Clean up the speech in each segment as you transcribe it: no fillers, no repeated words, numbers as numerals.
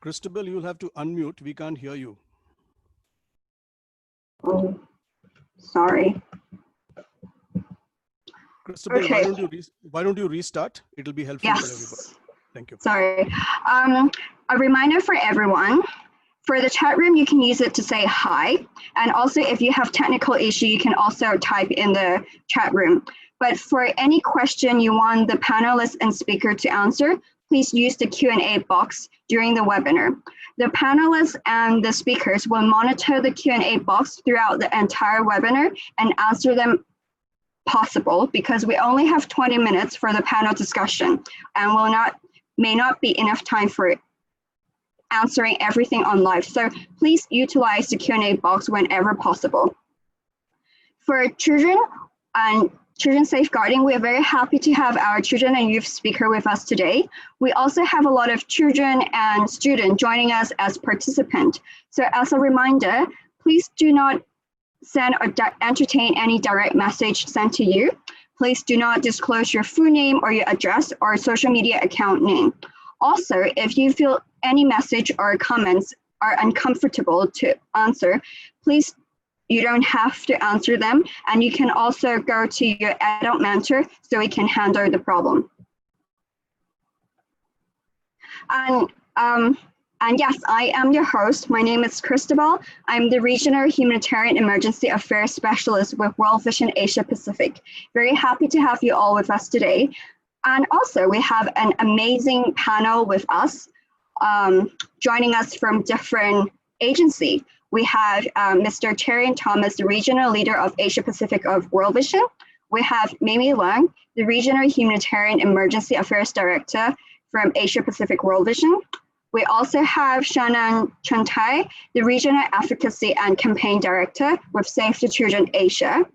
Christabel, you'll have to unmute. We can't hear you. Oh, sorry. Christabel, Okay. why don't you restart? It'll be helpful for everybody. Yes. Thank you. Sorry. A reminder for everyone, for the chat room, you can use it to say hi. And also, if you have technical issue, you can also type in the chat room. But for any question you want the panelists and speaker to answer, please use the Q&A box during the webinar. The panelists and the speakers will monitor the Q&A box throughout the entire webinar and answer them possible, because we only have 20 minutes for the panel discussion and may not be enough time for answering everything on live. So please utilize the Q&A box whenever possible. For children and children safeguarding, we are very happy to have our children and youth speaker with us today. We also have a lot of children and students joining us as participants. So as a reminder, please do not send or entertain any direct message sent to you. Please do not disclose your full name or your address or social media account name. Also, if you feel any message or comments are uncomfortable to answer, please, you don't have to answer them, and you can also go to your adult mentor so we can handle the problem. And yes, I am your host. My name is Christabel. I'm the Regional Humanitarian Emergency Affairs Specialist with World Vision Asia Pacific. Very happy to have you all with us today. And also, we have an amazing panel with us, joining us from different agencies. We have Mr. Terry Thomas, the Regional Leader of Asia Pacific of World Vision. We have Mimi Leung, the Regional Humanitarian Emergency Affairs Director from Asia Pacific World Vision. We also have Shannon Chuntai, the Regional Advocacy and Campaign Director with Save the Children Asia.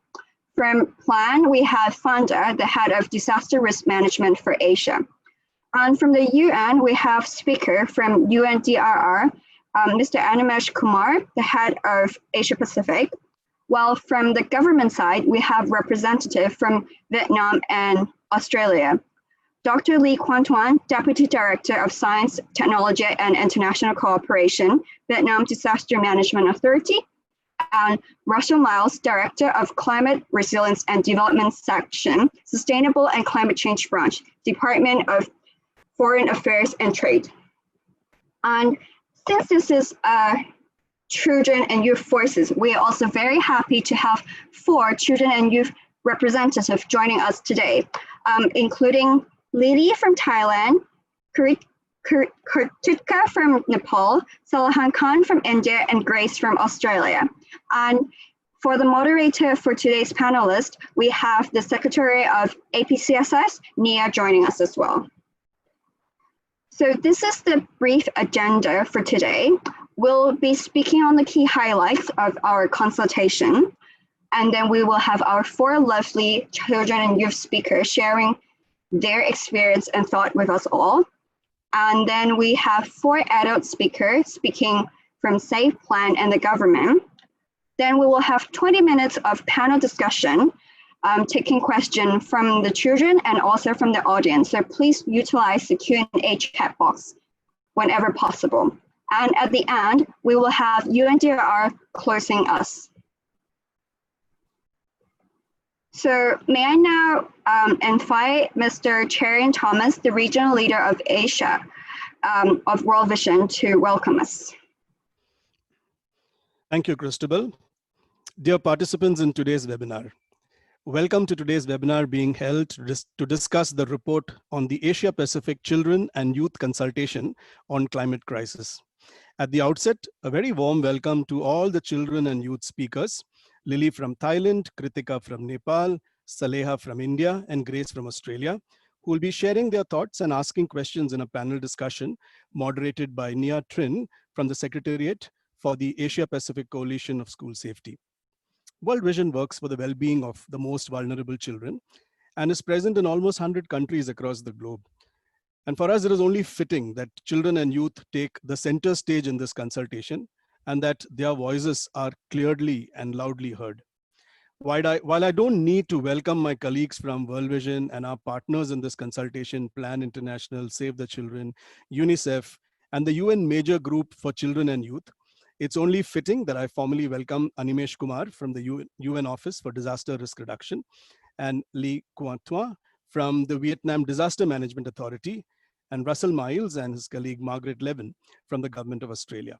From PLAN, we have Fanda, the Head of Disaster Risk Management for Asia. And from the UN, we have speaker from UNDRR, Mr. Animesh Kumar, the Head of Asia Pacific. While from the government side, we have representative from Vietnam and Australia. Dr. Lee Quan Tuan, Deputy Director of Science, Technology and International Cooperation, Vietnam Disaster Management Authority, and Russell Miles, Director of Climate Resilience and Development Section, Sustainable and Climate Change Branch, Department of Foreign Affairs and Trade. And since this is Children and Youth Voices, we are also very happy to have 4 children and youth representatives joining us today, including Lily from Thailand, Kurtika from Nepal, Salahan Khan from India, and Grace from Australia. And for the moderator for today's panelist, we have the Secretary of APCSS, Nia, joining us as well. So this is the brief agenda for today. We'll be speaking on the key highlights of our consultation, and then we will have our 4 lovely children and youth speakers sharing their experience and thought with us all. And then we have 4 adult speakers speaking from Safe Plan and the government. Then we will have 20 minutes of panel discussion, taking questions from the children and also from the audience. So please utilize the Q&A chat box whenever possible. And at the end, we will have UNDRR closing us. So may I now invite Mr. Terry Thomas, the Regional Leader of Asia of World Vision, to welcome us. Thank you, Christabel. Dear participants in today's webinar, welcome to today's webinar being held to discuss the report on the Asia Pacific Children and Youth Consultation on Climate Crisis. At the outset, a very warm welcome to all the children and youth speakers, Lily from Thailand, Kritika from Nepal, Saleha from India, and Grace from Australia, who will be sharing their thoughts and asking questions in a panel discussion moderated by Nia Trin from the Secretariat for the Asia Pacific Coalition of School Safety. World Vision works for the well-being of the most vulnerable children and is present in almost 100 countries across the globe. And for us, it is only fitting that children and youth take the center stage in this consultation and that their voices are clearly and loudly heard. While I don't need to welcome my colleagues from World Vision and our partners in this consultation, Plan International, Save the Children, UNICEF, and the UN Major Group for Children and Youth, it's only fitting that I formally welcome Animesh Kumar from the UN Office for Disaster Risk Reduction and Lee Quang Thuan from the Vietnam Disaster Management Authority, and Russell Miles and his colleague Margaret Levin from the Government of Australia.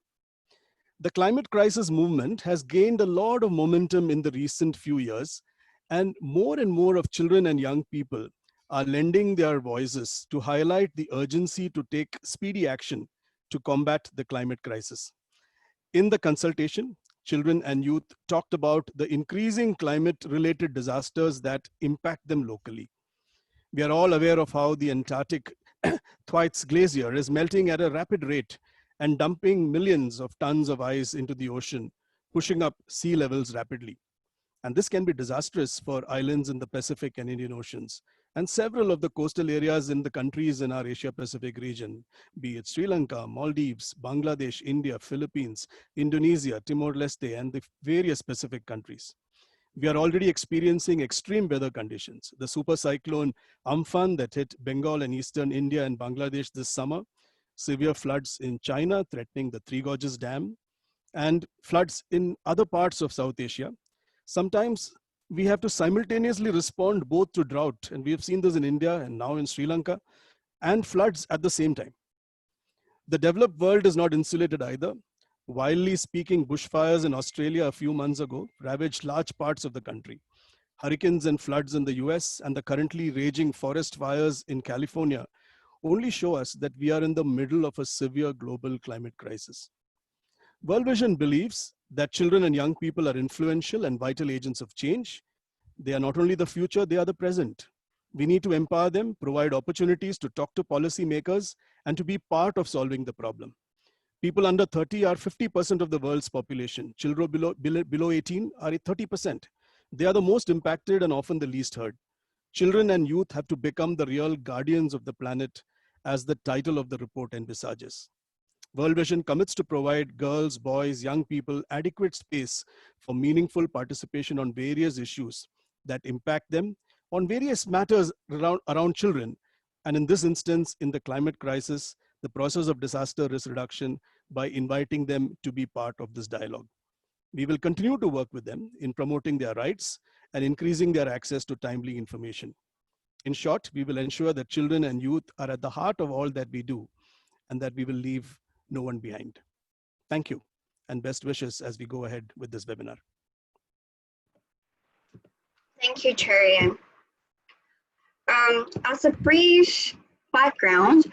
The climate crisis movement has gained a lot of momentum in the recent few years, and more of children and young people are lending their voices to highlight the urgency to take speedy action to combat the climate crisis. In the consultation, children and youth talked about the increasing climate-related disasters that impact them locally. We are all aware of how the Antarctic Thwaites Glacier is melting at a rapid rate and dumping millions of tons of ice into the ocean, pushing up sea levels rapidly. And this can be disastrous for islands in the Pacific and Indian Oceans, and several of the coastal areas in the countries in our Asia-Pacific region, be it Sri Lanka, Maldives, Bangladesh, India, Philippines, Indonesia, Timor-Leste, and the various Pacific countries. We are already experiencing extreme weather conditions. The super cyclone Amphan that hit Bengal and eastern India and Bangladesh this summer, severe floods in China threatening the Three Gorges Dam, and floods in other parts of South Asia. Sometimes we have to simultaneously respond both to drought, and we have seen this in India and now in Sri Lanka, and floods at the same time. The developed world is not insulated either. Wildly speaking, bushfires in Australia a few months ago ravaged large parts of the country. Hurricanes and floods in the US and the currently raging forest fires in California only show us that we are in the middle of a severe global climate crisis. World Vision believes that children and young people are influential and vital agents of change. They are not only the future, they are the present. We need to empower them, provide opportunities to talk to policymakers, and to be part of solving the problem. People under 30 are 50% of the world's population. Children below 18 are 30%. They are the most impacted and often the least heard. Children and youth have to become the real guardians of the planet, as the title of the report envisages. World Vision commits to provide girls, boys, young people adequate space for meaningful participation on various issues that impact them, on various matters around children, and in this instance, in the climate crisis, the process of disaster risk reduction, by inviting them to be part of this dialogue. We will continue to work with them in promoting their rights and increasing their access to timely information. In short, we will ensure that children and youth are at the heart of all that we do, and that we will leave no one behind. Thank you, and best wishes as we go ahead with this webinar. Thank you, Cherian. As a brief background,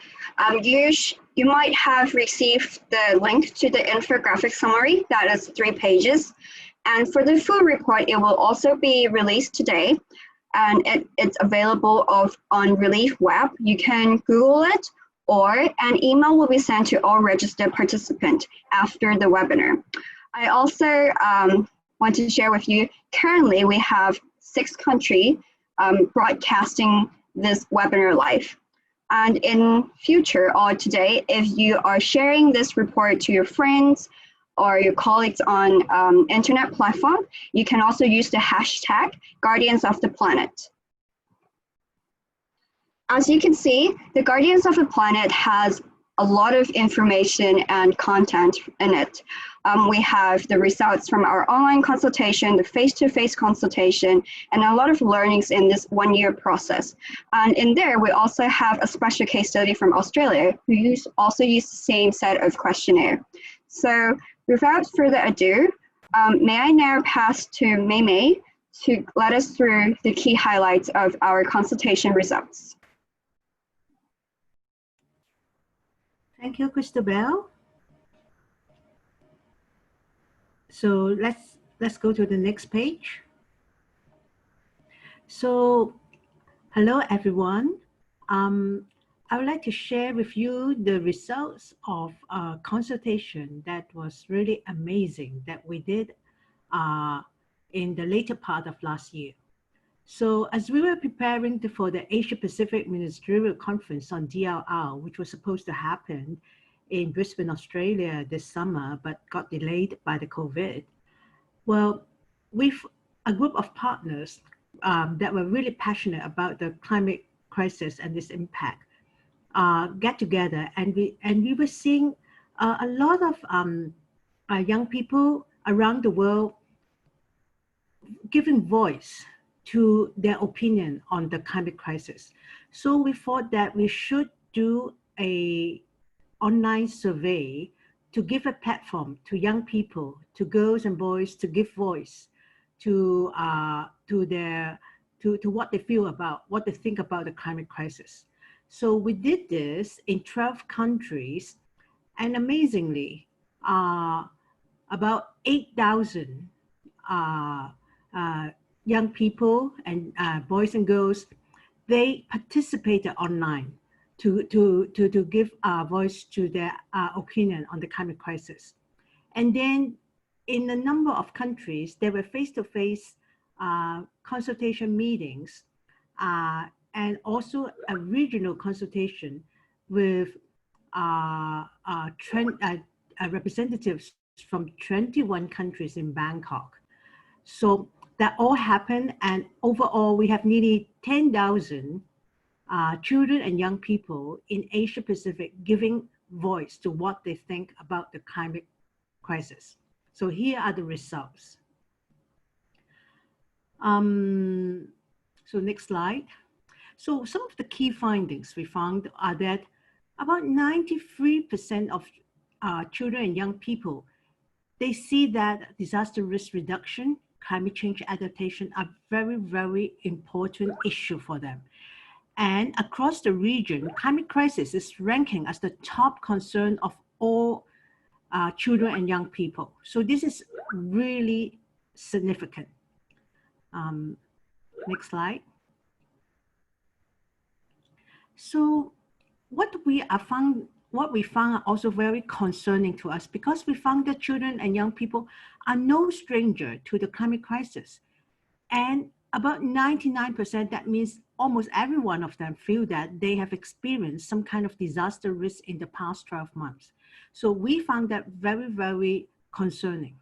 you might have received the link to the infographic summary. That is 3 pages. And for the full report, it will also be released today. And it's available on Relief Web. You can Google it, or an email will be sent to all registered participants after the webinar. I also want to share with you, currently we have 6 countries broadcasting this webinar live. And in future or today, if you are sharing this report to your friends or your colleagues on internet platform, you can also use the hashtag Guardians of the Planet. As you can see, the Guardians of the Planet has a lot of information and content in it. We have the results from our online consultation, the face-to-face consultation, and a lot of learnings in this 1-year process. And in there, we also have a special case study from Australia who also used the same set of questionnaire. So without further ado, may I now pass to Mei to let us through the key highlights of our consultation results. Thank you, Christabel. So let's go to the next page. So hello, everyone. I would like to share with you the results of a consultation that was really amazing that we did in the later part of last year. So as we were preparing for the Asia Pacific Ministerial Conference on DRR, which was supposed to happen in Brisbane, Australia this summer, but got delayed by the COVID. Well, with a group of partners that were really passionate about the climate crisis and its impact, get together, and we were seeing a lot of young people around the world giving voice to their opinion on the climate crisis. So we thought that we should do a online survey to give a platform to young people, to girls and boys, to give voice to what they feel about, what they think about the climate crisis. So we did this in 12 countries, and amazingly, about 8,000 young people and boys and girls, they participated online to give voice to their opinion on the climate crisis. And then in a number of countries, there were face-to-face consultation meetings and also a regional consultation with representatives from 21 countries in Bangkok. So that all happened, and overall we have nearly 10,000 children and young people in Asia Pacific giving voice to what they think about the climate crisis. So here are the results. So next slide. So some of the key findings we found are that about 93% of children and young people, they see that disaster risk reduction, climate change adaptation are very, very important issue for them. And across the region, climate crisis is ranking as the top concern of all children and young people. So this is really significant. Next slide. So what we found are also very concerning to us, because we found that children and young people are no stranger to the climate crisis. And about 99%, that means almost every one of them feel that they have experienced some kind of disaster risk in the past 12 months. So we found that very, very concerning.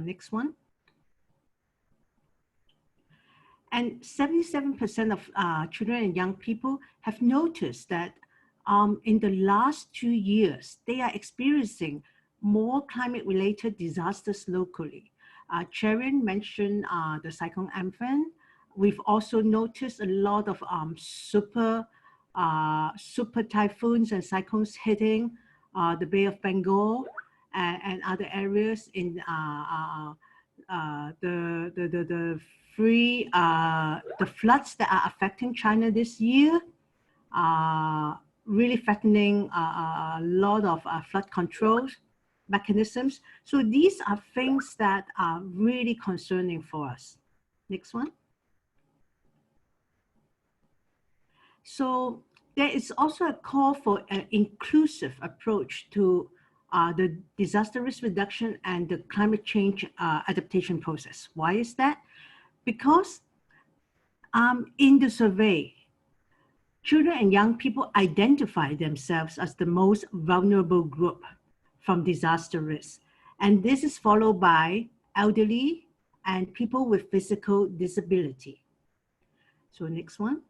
Next one. And 77% of children and young people have noticed that in the last 2 years, they are experiencing more climate-related disasters locally. Sharon mentioned the Cyclone Amphan. We've also noticed a lot of super typhoons and cyclones hitting the Bay of Bengal and other areas in the floods that are affecting China this year, really threatening a lot of flood control mechanisms. So these are things that are really concerning for us. Next one. So there is also a call for an inclusive approach to the disaster risk reduction and the climate change adaptation process. Why is that? Because in the survey, children and young people identify themselves as the most vulnerable group from disaster risk. And this is followed by elderly and people with physical disability. So next one.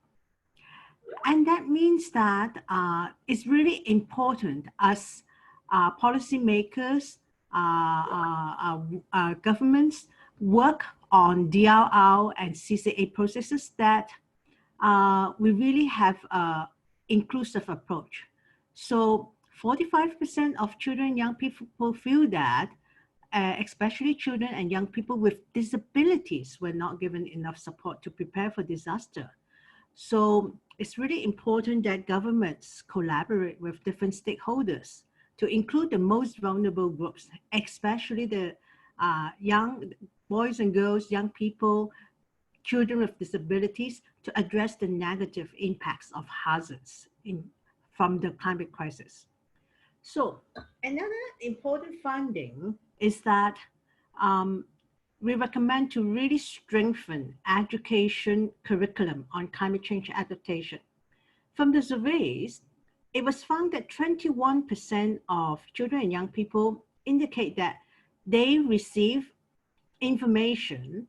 And that means that it's really important as policymakers, governments work on DRR and CCA processes, that we really have an inclusive approach. So 45% of children and young people feel that, especially children and young people with disabilities, were not given enough support to prepare for disaster. So it's really important that governments collaborate with different stakeholders to include the most vulnerable groups, especially the young boys and girls, young people, children with disabilities, to address the negative impacts of hazards from the climate crisis. So another important finding is that we recommend to really strengthen education curriculum on climate change adaptation. From the surveys, it was found that 21% of children and young people indicate that they receive information,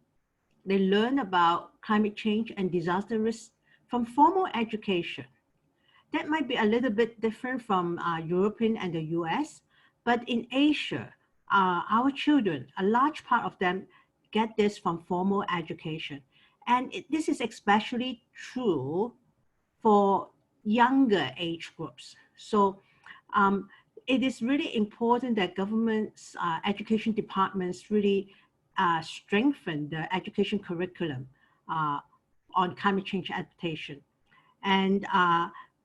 they learn about climate change and disaster risk from formal education. that might be a little bit different from European and the US, but in Asia, our children, a large part of them get this from formal education. And this is especially true for younger age groups. So it is really important that governments, education departments really strengthen the education curriculum on climate change adaptation. And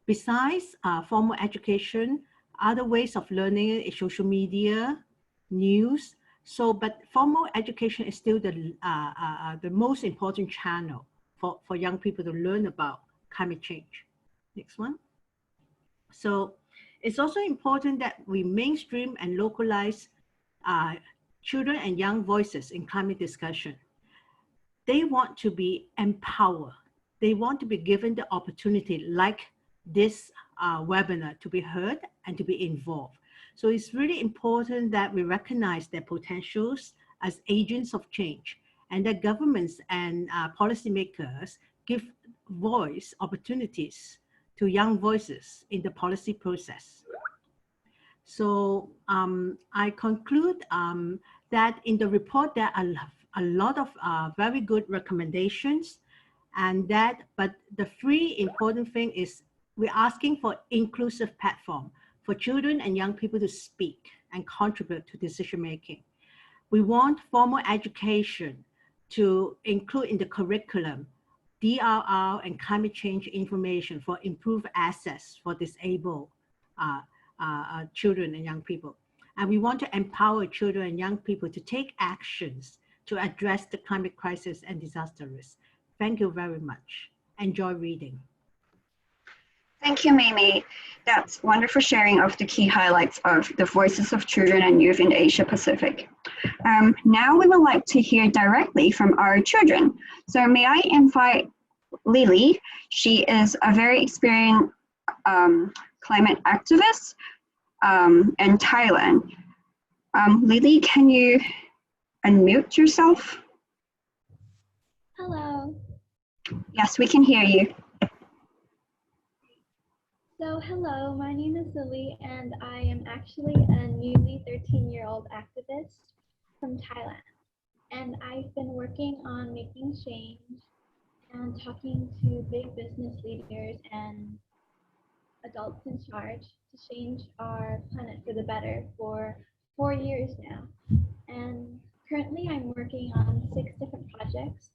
besides formal education, other ways of learning is social media, news. So, but formal education is still the most important channel for young people to learn about climate change. Next one. So it's also important that we mainstream and localize children and young voices in climate discussion. They want to be empowered. They want to be given the opportunity, like this webinar, to be heard and to be involved. So it's really important that we recognize their potentials as agents of change, and that governments and policymakers give voice opportunities to young voices in the policy process. So I conclude that in the report there are a lot of very good recommendations, and but the three important thing is we're asking for inclusive platform for children and young people to speak and contribute to decision making. We want formal education to include in the curriculum DRR and climate change information for improved access for disabled children and young people. And we want to empower children and young people to take actions to address the climate crisis and disaster risk. Thank you very much. Enjoy reading. Thank you, Mimi. That's wonderful sharing of the key highlights of the voices of children and youth in Asia Pacific. Now we would like to hear directly from our children. So may I invite Lily? She is a very experienced climate activist in Thailand. Lily, can you unmute yourself? Hello. Yes, we can hear you. So hello, my name is Lily, and I am actually a newly 13-year-old activist from Thailand. And I've been working on making change and talking to big business leaders and adults in charge to change our planet for the better for 4 years now. And currently I'm working on 6 different projects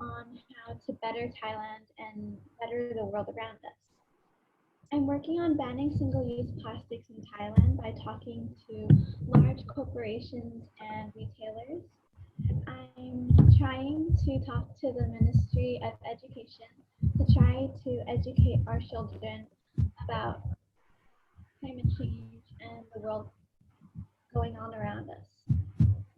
on how to better Thailand and better the world around us. I'm working on banning single-use plastics in Thailand by talking to large corporations and retailers. I'm trying to talk to the Ministry of Education to try to educate our children about climate change and the world going on around us.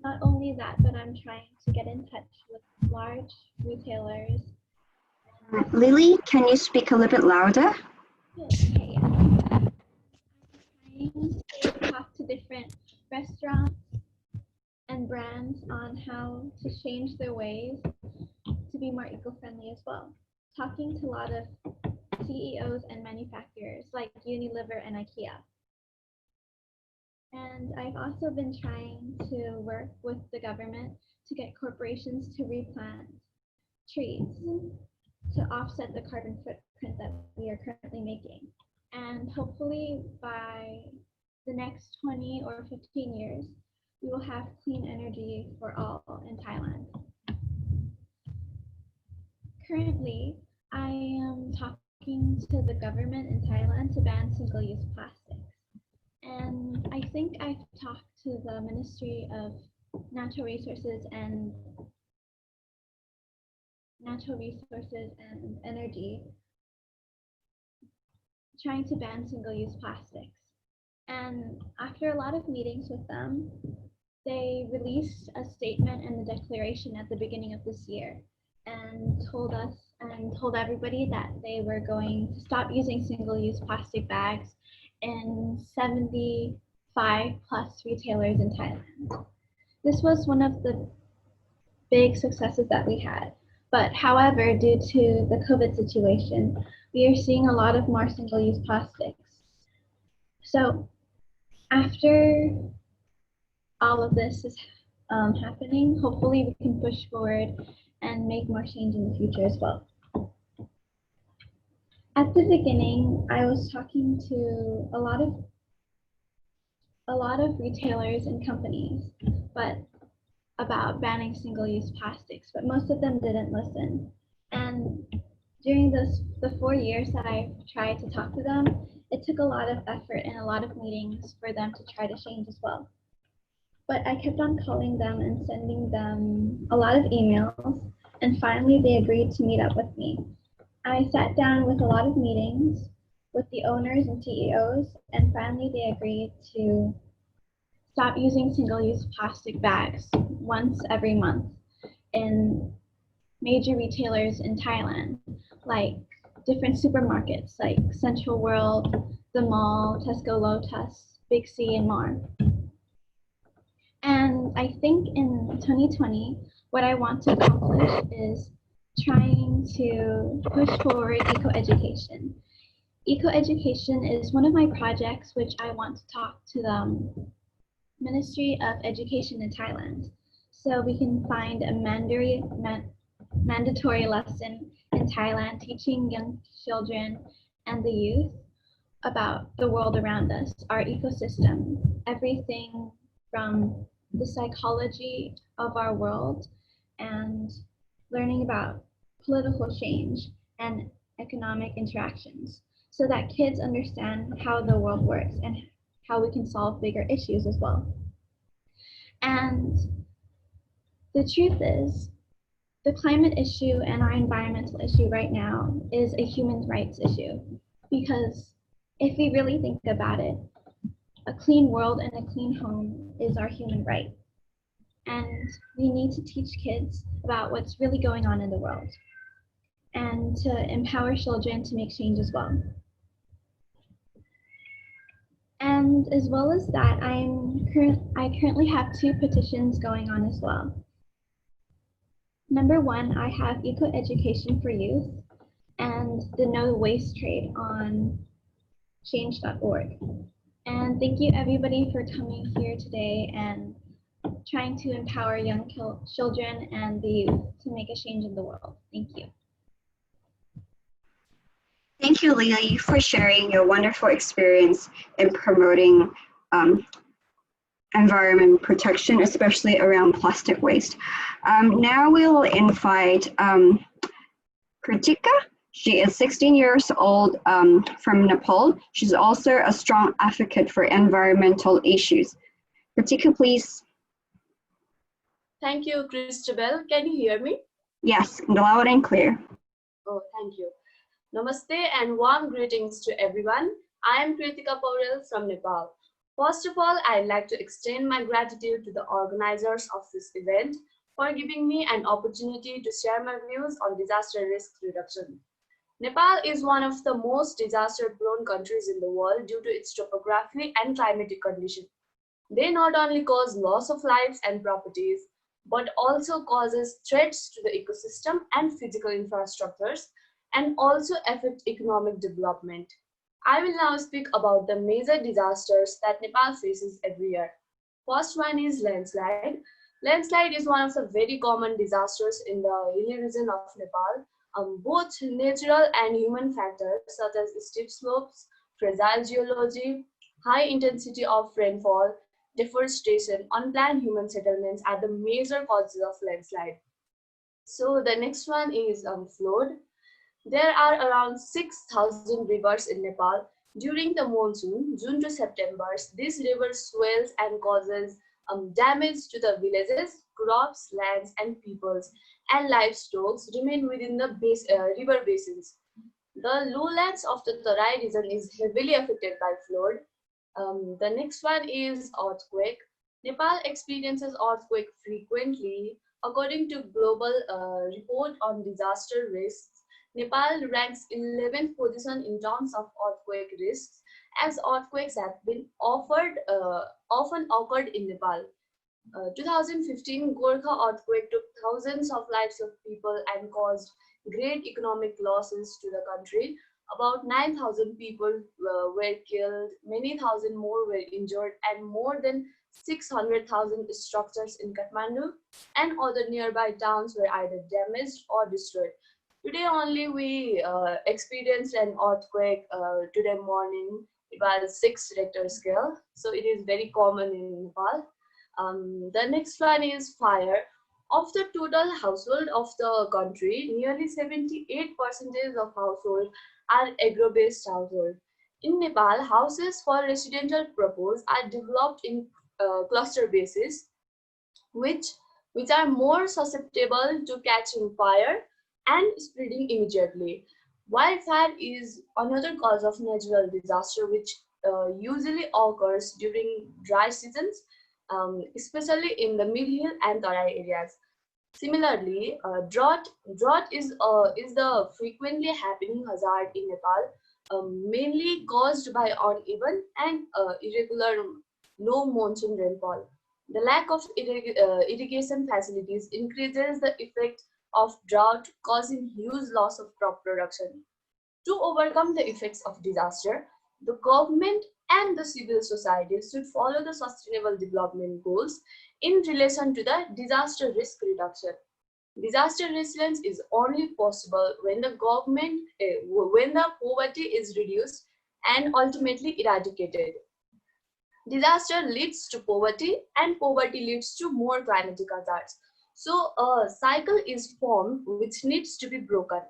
Not only that, but I'm trying to get in touch with large retailers. Lily, can you speak a little bit louder? Okay, yeah. I'm trying to talk to different restaurants and brands on how to change their ways to be more eco-friendly as well. Talking to a lot of CEOs and manufacturers like Unilever and IKEA. And I've also been trying to work with the government to get corporations to replant trees to offset the carbon footprint that we are currently making. And hopefully by the next 20 or 15 years, we will have clean energy for all in Thailand. Currently, I am talking to the government in Thailand to ban single-use plastics. And I think I've talked to the Ministry of Natural Resources and Energy, trying to ban single-use plastics. And after a lot of meetings with them, they released a statement and a declaration at the beginning of this year and told us and told everybody that they were going to stop using single-use plastic bags in 75 plus retailers in Thailand. This was one of the big successes that we had. But however, due to the COVID situation, we are seeing a lot of more single-use plastics. So after all of this is happening, hopefully we can push forward and make more change in the future as well. At the beginning, I was talking to a lot of retailers and companies, but about banning single-use plastics, but most of them didn't listen. And during the 4 years that I've tried to talk to them, it took a lot of effort and a lot of meetings for them to try to change as well. But I kept on calling them and sending them a lot of emails, and finally they agreed to meet up with me. I sat down with a lot of meetings with the owners and CEOs, and finally they agreed to stop using single-use plastic bags once every month in major retailers in Thailand, like different supermarkets like Central World, the Mall, Tesco Lotus, Big C, and more. And I think in 2020, what I want to accomplish is trying to push forward eco-education. Eco-education is one of my projects which I want to talk to the Ministry of Education in Thailand, so we can find a mandatory lesson in Thailand teaching young children and the youth about the world around us, our ecosystem, everything from the psychology of our world and learning about political change and economic interactions so that kids understand how the world works and how we can solve bigger issues as well. And the truth is, the climate issue and our environmental issue right now is a human rights issue, because if we really think about it, a clean world and a clean home is our human right. And we need to teach kids about what's really going on in the world and to empower children to make change as well. And as well as that, I currently have 2 petitions going on as well. Number 1, I have Eco Education for Youth and the No Waste Trade on change.org. And thank you everybody for coming here today and trying to empower young children and the youth to make a change in the world. Thank you. Thank you, Lily, for sharing your wonderful experience in promoting environment protection, especially around plastic waste. Now we'll invite Kritika. She is 16 years old from Nepal. She's also a strong advocate for environmental issues. Kritika, please. Thank you, Christabel. Can you hear me? Yes, loud and clear. Oh, thank you. Namaste and warm greetings to everyone. I am Kritika Paurel from Nepal. First of all, I'd like to extend my gratitude to the organizers of this event for giving me an opportunity to share my views on disaster risk reduction. Nepal is one of the most disaster-prone countries in the world due to its topography and climatic condition. They not only cause loss of lives and properties, but also causes threats to the ecosystem and physical infrastructures, and also affect economic development. I will now speak about the major disasters that Nepal faces every year. First one is landslide. Landslide is one of the very common disasters in the hilly region of Nepal. Both natural and human factors such as steep slopes, fragile geology, high intensity of rainfall, deforestation, unplanned human settlements are the major causes of landslide. So the next one is flood. There are around 6,000 rivers in Nepal. During the monsoon, June to September, this river swells and causes damage to the villages, crops, lands, and peoples, and livestock remain within the river basins. The lowlands of the Tarai region is heavily affected by flood. The next one is earthquake. Nepal experiences earthquake frequently. According to Global Report on Disaster Risks, Nepal ranks 11th position in terms of earthquake risks, as earthquakes have been often occurred in Nepal. 2015 Gorkha earthquake took thousands of lives of people and caused great economic losses to the country. about 9,000 people were killed, many thousand more were injured, and more than 600,000 structures in Kathmandu and other nearby towns were either damaged or destroyed. Today only we experienced an earthquake today morning. It was 6 Richter scale, so it is very common in Nepal. The next one is fire. Of the total household of the country, nearly 78% of households are agro-based households. In Nepal, houses for residential purpose are developed in cluster basis, which are more susceptible to catching fire and spreading immediately. Wildfire is another cause of natural disaster, which usually occurs during dry seasons, especially in the mid-hill and Tarai areas. Similarly, drought is the frequently happening hazard in Nepal, mainly caused by uneven and irregular low monsoon rainfall. The lack of irrigation facilities increases the effect of drought, causing huge loss of crop production. To overcome the effects of disaster, the government and the civil society should follow the sustainable development goals in relation to the disaster risk reduction. Disaster resilience is only possible when the when the poverty is reduced and ultimately eradicated. Disaster leads to poverty, and poverty leads to more climatic hazards. So a cycle is formed which needs to be broken.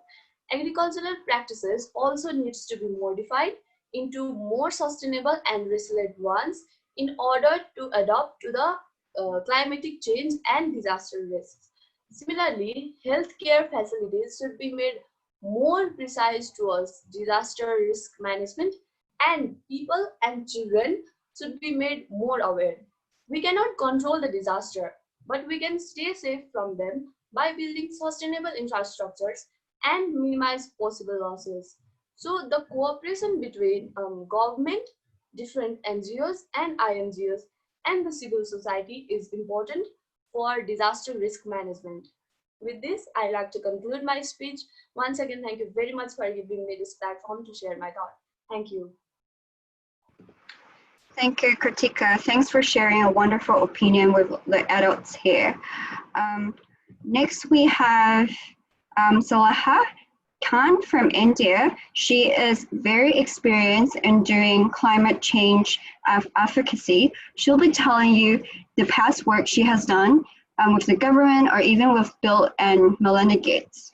Agricultural practices also needs to be modified into more sustainable and resilient ones in order to adapt to the climatic change and disaster risks. Similarly, healthcare facilities should be made more precise towards disaster risk management, and people and children should be made more aware. We cannot control the disaster, but we can stay safe from them by building sustainable infrastructures and minimize possible losses. So the cooperation between government, different NGOs and INGOs and the civil society is important for disaster risk management. With this, I'd like to conclude my speech. Once again, thank you very much for giving me this platform to share my thought. Thank you. Thank you, Kritika. Thanks for sharing a wonderful opinion with the adults here. Next, we have Salaha Khan from India. She is very experienced in doing climate change advocacy. She'll be telling you the past work she has done with the government or even with Bill and Melinda Gates.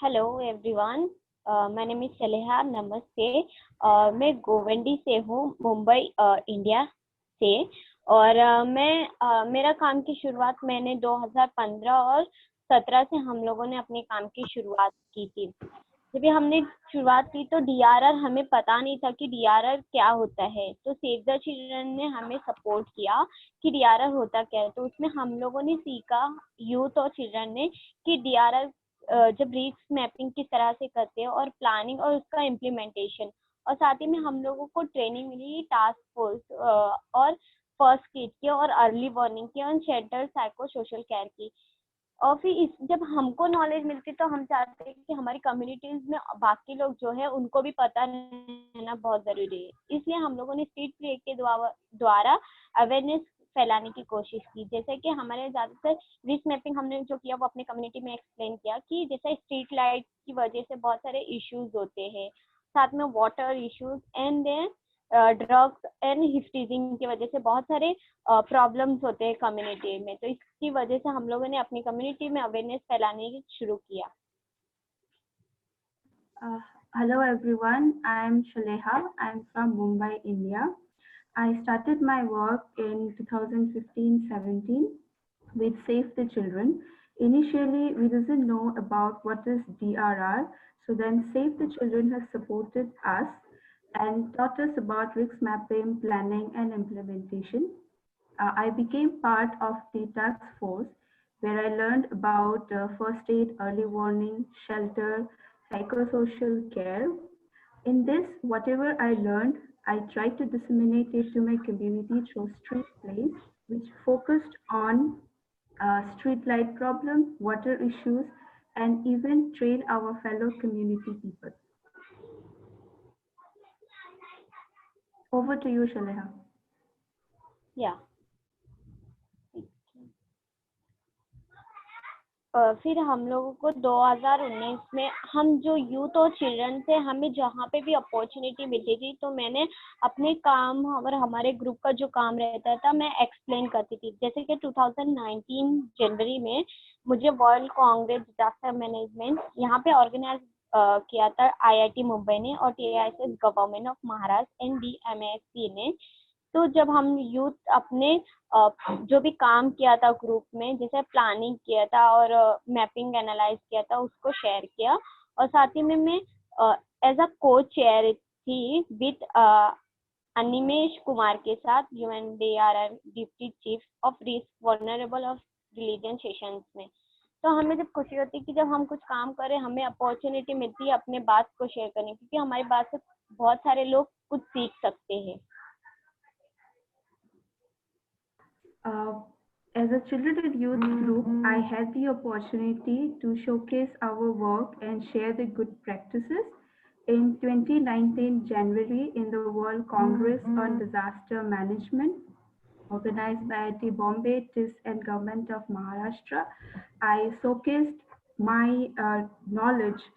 Hello everyone, my name is Saleha, नमस्ते। मैं गोवंडी से हूँ, Mumbai India से। और मेरा काम की शुरुआत मैंने 2015 और 17 से हम लोगों ने अपने काम की शुरुआत की थी। जब हमने शुरुआत की तो DRR हमें पता नहीं था कि DRR क्या होता है, तो सेव द चिल्ड्रन ने हमें सपोर्ट किया कि DRR होता क्या है। तो उसमें हम लोगों ने सीखा, यूथ और चिल्ड्रन ने, कि DRR जब रिस्क मैपिंग किस तरह से करते हैं और प्लानिंग और उसका इम्प्लीमेंटेशन, और साथ ही में हम लोगों को ट्रेनिंग मिली टास्क फोर्स और फर्स्ट एड की और अर्ली वार्निंग की और शेल्टर साइको सोशल केयर की। और फिर जब हमको नॉलेज मिलती तो हम चाहते हैं कि हमारी कम्युनिटीज में बाकी लोग जो है उनको भी पता रहना बहुत जरूरी है। इसलिए हम लोगों ने स्ट्रीट प्ले के द्वारा अवेयरनेस फैलाने की कोशिश की। जैसे कि हमारे ज़्यादातर रिस्क मैपिंग हमने जो किया वो अपने कम्युनिटी में एक्सप्लेन किया कि जैसे स्ट्रीट लाइट की वजह से बहुत सारे इश्यूज होते हैं, साथ में water issues and then drugs and हिस्टीजिंग की वजह से बहुत सारे प्रॉब्लम्स होते हैं कम्युनिटी में। तो इसकी वजह से हम लोगों ने अपनी कम्युनिटी में अवेयरनेस फैलाने की शुरू किया। Hello everyone, I am Shaleha. I am from Mumbai, India. I started my work in 2015-17 with Save the Children. Initially, we didn't know about what is DRR, so then Save the Children has supported us and taught us about risk mapping, planning, and implementation. I became part of the task force where I learned about first aid, early warning, shelter, psychosocial care. In this, whatever I learned, I tried to disseminate it to my community through street plays, which focused on street light problem, water issues, and even train our fellow community people. Over to you, Shaleha. या फिर हम लोगों को 2019 में हम जो youth और children थे, हमें जहाँ पे भी अपॉर्चुनिटी मिलती थी तो मैंने अपने काम और हमारे ग्रुप का जो काम रहता था मैं एक्सप्लेन करती थी। जैसे कि 2019 जनवरी में मुझे वर्ल्ड कांग्रेस डिजास्टर मैनेजमेंट यहाँ पे ऑर्गेनाइज किया था IIT मुंबई ने और TISS government of Maharashtra and DMSC ने। तो जब हम यूथ अपने जो भी काम किया था ग्रुप में, जैसे प्लानिंग किया था और मैपिंग एनालाइज किया था, उसको शेयर किया। और साथ ही में मैं एज अ को चेयर थी विद अनिमेश कुमार के साथ UNDRR deputy chief of risk vulnerable of religion sessions में। तो हमें जब खुशी होती है कि जब हम कुछ काम करें, हमें अपॉर्चुनिटी मिलती है अपने बात को शेयर करने की, क्योंकि हमारी बात से बहुत सारे लोग कुछ सीख सकते हैं। As a children and youth group, I had the opportunity to showcase our work and share the good practices. In 2019 January, in the World Congress on Disaster Management, organized by IIT Bombay, TIS and Government of Maharashtra, I showcased my knowledge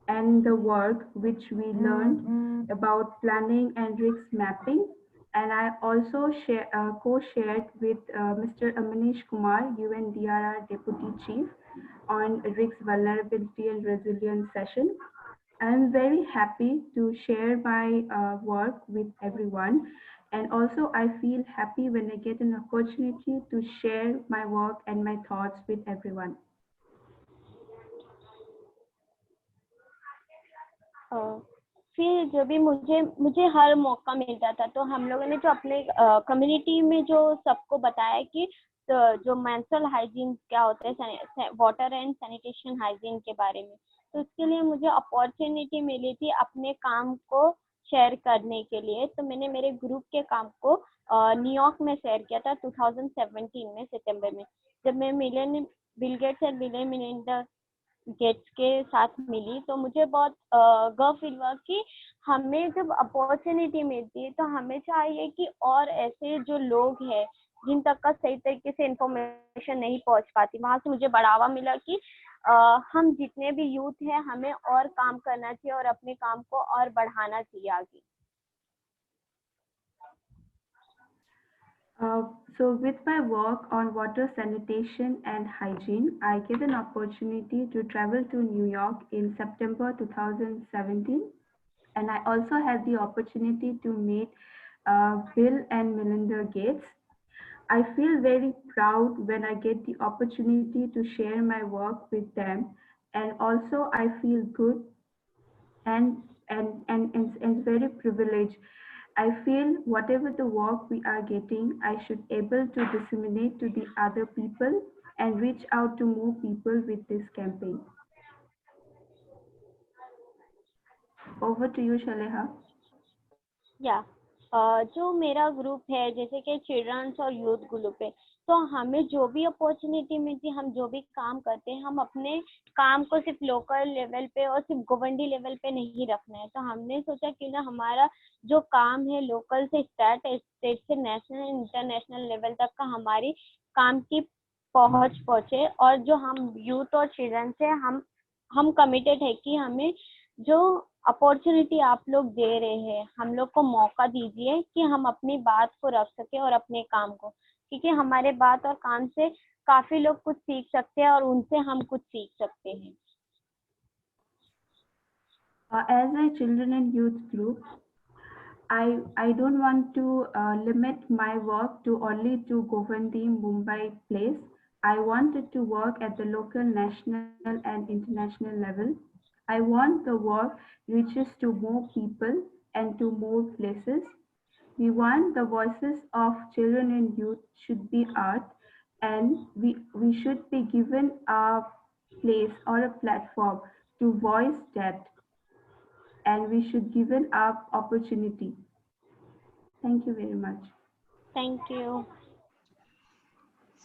and the work which we learned about planning and risk mapping. And I also co-shared with Mr. Amanish Kumar, UNDRR Deputy Chief, on risk vulnerability and resilience session. I'm very happy to share my work with everyone. And also I feel happy when I get an opportunity to share my work and my thoughts with everyone. फिर जब भी मुझे हर मौका मिलता था तो हम लोगों ने जो अपने कम्युनिटी में जो सबको बताया कि जो मेंस्ट्रुअल हाइजीन क्या होता है, वाटर एंड सैनिटेशन हाइजीन के बारे में। तो उसके लिए मुझे अपॉर्चुनिटी मिली थी अपने काम को शेयर करने के लिए। तो मैंने मेरे ग्रुप के काम को न्यूयॉर्क में शेयर किया था 2017 में सितंबर में, जब मैं Bill Gates and Melinda Gates के साथ मिली। तो मुझे बहुत गर्व फील हुआ कि हमें जब अपॉर्चुनिटी मिलती है तो हमें चाहिए कि और ऐसे जो लोग हैं जिन तक का सही तरीके से इंफॉर्मेशन नहीं पहुंच पाती, वहां से मुझे बढ़ावा मिला कि हम जितने भी यूथ हैं हमें और काम करना चाहिए और अपने काम को और बढ़ाना चाहिए आगे। So with my work on water sanitation and hygiene, I get an opportunity to travel to New York in September 2017. And I also had the opportunity to meet Bill and Melinda Gates. I feel very proud when I get the opportunity to share my work with them. And also I feel good and very privileged. I feel whatever the work we are getting, I should able to disseminate to the other people and reach out to more people with this campaign. Over to you, Shaleha. या जो मेरा group है जैसे कि children's और youth group है, तो हमें जो भी अपॉर्चुनिटी मिलती है, हम जो भी काम करते हैं, हम अपने काम को सिर्फ लोकल लेवल पे और सिर्फ गवर्नमेंट लेवल पे नहीं रखना है। तो हमने सोचा कि ना हमारा जो काम है लोकल से स्टेट से नेशनल इंटरनेशनल लेवल तक का हमारी काम की पहुंच पहुंचे। और जो हम यूथ और चिल्ड्रन से हम कमिटेड है कि हमें जो अपॉर्चुनिटी आप लोग दे रहे हैं, हम लोग को मौका दीजिए कि हम अपनी बात को रख सके और अपने काम को, क्योंकि हमारे बात और काम से काफी लोग कुछ सीख सकते हैं और उनसे हम कुछ सीख सकते हैं। As a children and youth group, I don't want to limit my work to only to Govandi Mumbai place. I wanted to work at the local, national and international level. I want the work reaches to more people and to more places. We want the voices of children and youth should be heard, and we should be given a place or a platform to voice that, and we should given up opportunity. Thank you very much. Thank you.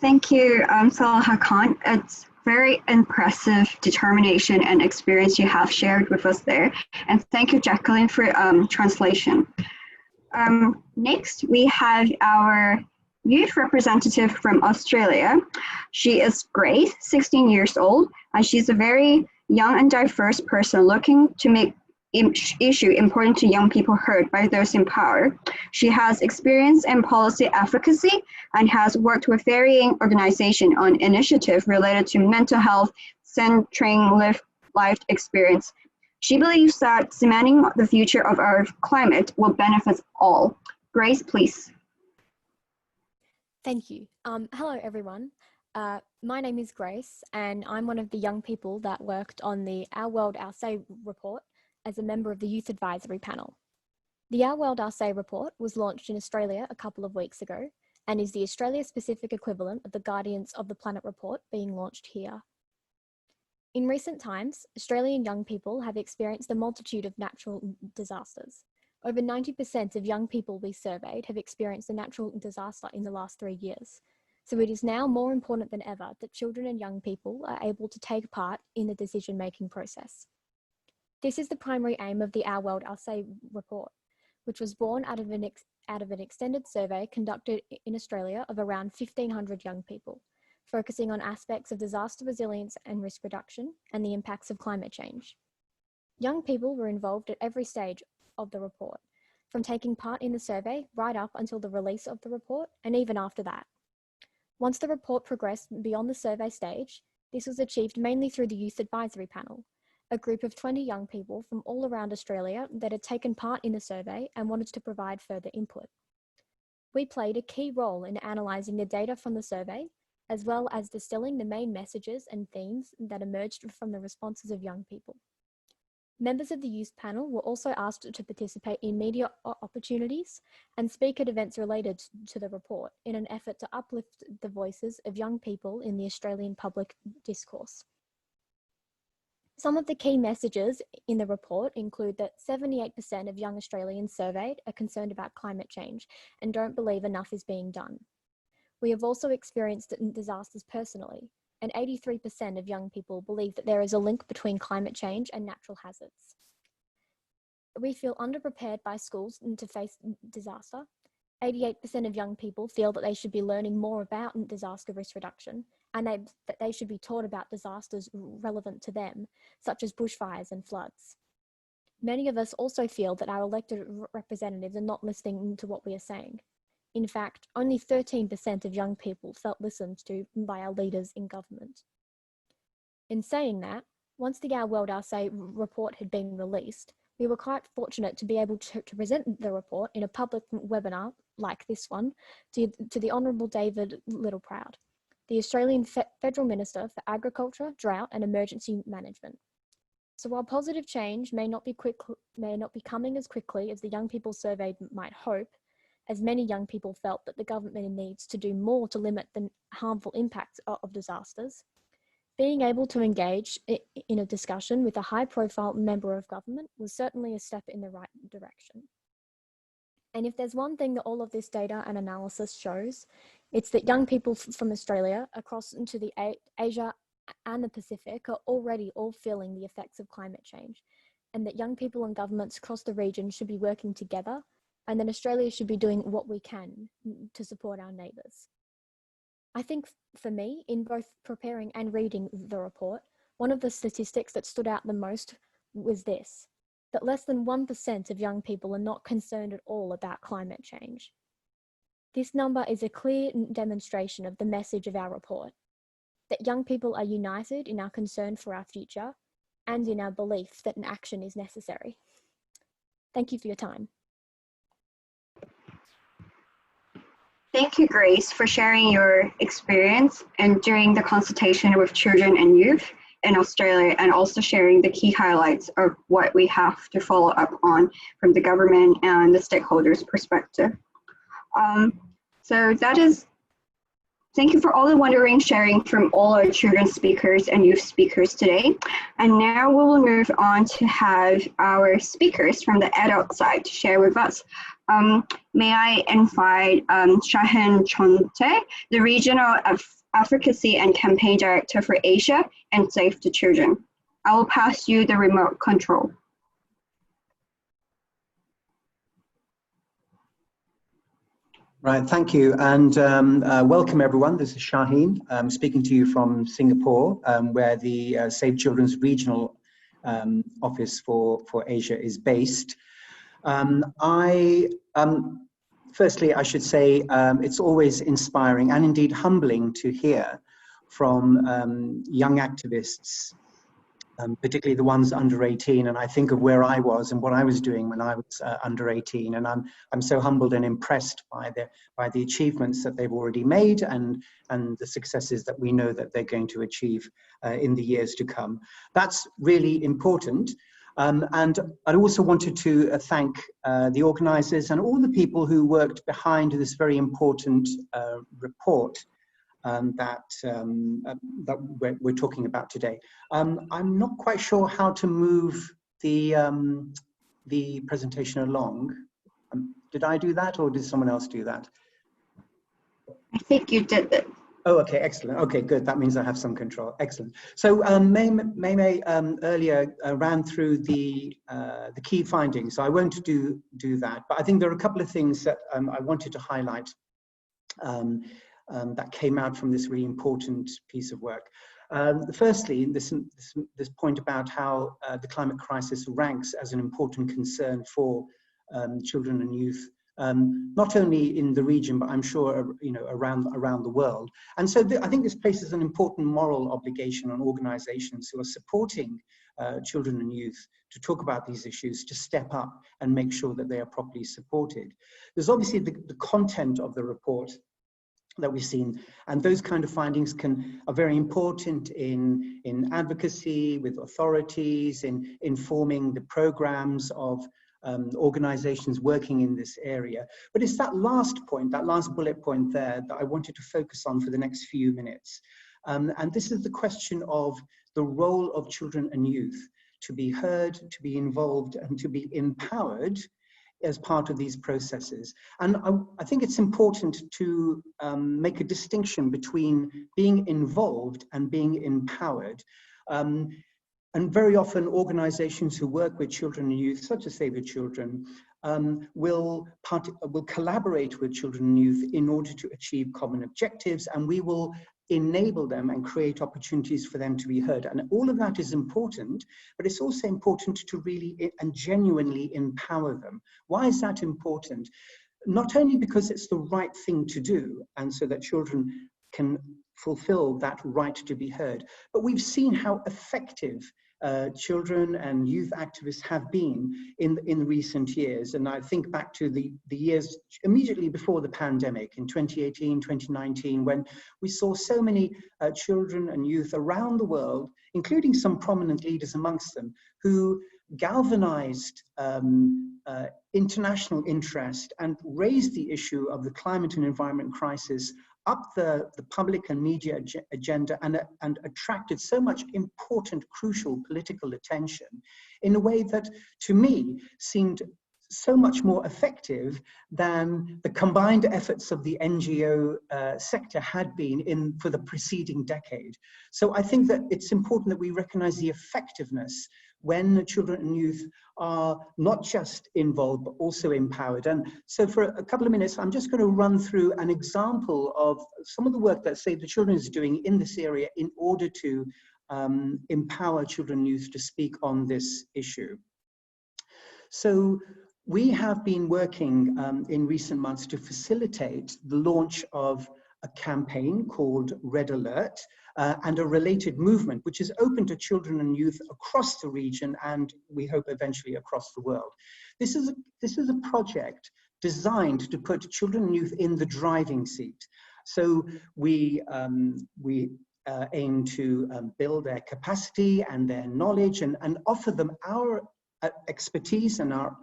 Thank you, Salaha Khan. It's very impressive determination and experience you have shared with us there. And thank you, Jacqueline, for translation. Next, we have our youth representative from Australia. She is Grace, 16 years old, and she's a very young and diverse person looking to make issue important to young people heard by those in power. She has experience in policy advocacy and has worked with varying organizations on initiatives related to mental health, centering lived experience. She believes that cementing the future of our climate will benefit all. Grace, please. Thank you. Hello, everyone. My name is Grace, and I'm one of the young people that worked on the Our World, Our Say report as a member of the Youth Advisory Panel. The Our World, Our Say report was launched in Australia a couple of weeks ago and is the Australia-specific equivalent of the Guardians of the Planet report being launched here. In recent times, Australian young people have experienced a multitude of natural disasters. Over 90% of young people we surveyed have experienced a natural disaster in the last 3 years. So it is now more important than ever that children and young people are able to take part in the decision-making process. This is the primary aim of the Our World, Our Say report, which was born out of an extended survey conducted in Australia of around 1,500 young people, focusing on aspects of disaster resilience and risk reduction and the impacts of climate change. Young people were involved at every stage of the report, from taking part in the survey right up until the release of the report and even after that. Once the report progressed beyond the survey stage, this was achieved mainly through the Youth Advisory Panel, a group of 20 young people from all around Australia that had taken part in the survey and wanted to provide further input. We played a key role in analysing the data from the survey, as well as distilling the main messages and themes that emerged from the responses of young people. Members of the youth panel were also asked to participate in media opportunities and speak at events related to the report in an effort to uplift the voices of young people in the Australian public discourse. Some of the key messages in the report include that 78% of young Australians surveyed are concerned about climate change and don't believe enough is being done. We have also experienced disasters personally, and 83% of young people believe that there is a link between climate change and natural hazards. We feel underprepared by schools to face disaster. 88% of young people feel that they should be learning more about disaster risk reduction and that they should be taught about disasters relevant to them, such as bushfires and floods. Many of us also feel that our elected representatives are not listening to what we are saying. In fact, only 13% of young people felt listened to by our leaders in government. In saying that, once the Our World, Our Say report had been released, we were quite fortunate to be able to present the report in a public webinar like this one to the Honourable David Littleproud, the Australian Federal Minister for Agriculture, Drought and Emergency Management. So while positive change may not be coming as quickly as the young people surveyed might hope, as many young people felt that the government needs to do more to limit the harmful impacts of disasters, being able to engage in a discussion with a high-profile member of government was certainly a step in the right direction. And if there's one thing that all of this data and analysis shows, it's that young people from Australia across into the Asia and the Pacific are already all feeling the effects of climate change, and that young people and governments across the region should be working together, and that Australia should be doing what we can to support our neighbours. I think for me, in both preparing and reading the report, one of the statistics that stood out the most was this, that less than 1% of young people are not concerned at all about climate change. This number is a clear demonstration of the message of our report, that young people are united in our concern for our future and in our belief that an action is necessary. Thank you for your time. Thank you, Grace, for sharing your experience and during the consultation with children and youth in Australia, and also sharing the key highlights of what we have to follow up on from the government and the stakeholders' perspective. So that is Thank you for all the wondering sharing from all our children's speakers and youth speakers today. And now we will move on to have our speakers from the adult side to share with us. May I invite Shahin Chonte, the Regional Advocacy and Campaign Director for Asia and Save the Children. I will pass you the remote control. Right, thank you, and welcome everyone. This is Shaheen, speaking to you from Singapore, where the Save Children's Regional Office for Asia is based. Firstly, I should say it's always inspiring and indeed humbling to hear from young activists, particularly the ones under 18, and I think of where I was and what I was doing when I was under 18, and I'm so humbled and impressed by the achievements that they've already made and the successes that we know that they're going to achieve in the years to come. That's really important. And I also wanted to thank the organisers and all the people who worked behind this very important report that we're talking about today. I'm not quite sure how to move the presentation along. Did I do that, or did someone else do that? I think you did it. Oh, okay, excellent. Okay, good. That means I have some control. Excellent. So Mei earlier ran through the key findings. So I won't do that, but I think there are a couple of things that I wanted to highlight that came out from this really important piece of work. Firstly, this point about how the climate crisis ranks as an important concern for children and youth, not only in the region, but I'm sure around the world. And so I think this places an important moral obligation on organizations who are supporting children and youth to talk about these issues, to step up and make sure that they are properly supported. There's obviously the content of the report that we've seen, and those kind of findings are very important in advocacy with authorities, in informing the programs of organizations working in this area. But it's that last point, that last bullet point there, that I wanted to focus on for the next few minutes. And this is the question of the role of children and youth to be heard, to be involved, and to be empowered as part of these processes. And I think it's important to make a distinction between being involved and being empowered. And very often organizations who work with children and youth, such as Save the Children, will collaborate with children and youth in order to achieve common objectives, and we will enable them and create opportunities for them to be heard. And all of that is important, but it's also important to really and genuinely empower them. Why is that important? Not only because it's the right thing to do, and so that children can fulfill that right to be heard, but we've seen how effective children and youth activists have been in recent years. And I think back to the years immediately before the pandemic in 2018, 2019, when we saw so many children and youth around the world, including some prominent leaders amongst them, who galvanized international interest and raised the issue of the climate and environment crisis up the public and media agenda and attracted so much important, crucial political attention in a way that, to me, seemed so much more effective than the combined efforts of the NGO sector had been for the preceding decade. So I think that it's important that we recognize the effectiveness when children and youth are not just involved, but also empowered. And so for a couple of minutes, I'm just going to run through an example of some of the work that Save the Children is doing in this area in order to empower children and youth to speak on this issue. So we have been working in recent months to facilitate the launch of a campaign called Red Alert, and a related movement, which is open to children and youth across the region and we hope eventually across the world. This is a project designed to put children and youth in the driving seat. So we aim to build their capacity and their knowledge and offer them our expertise and our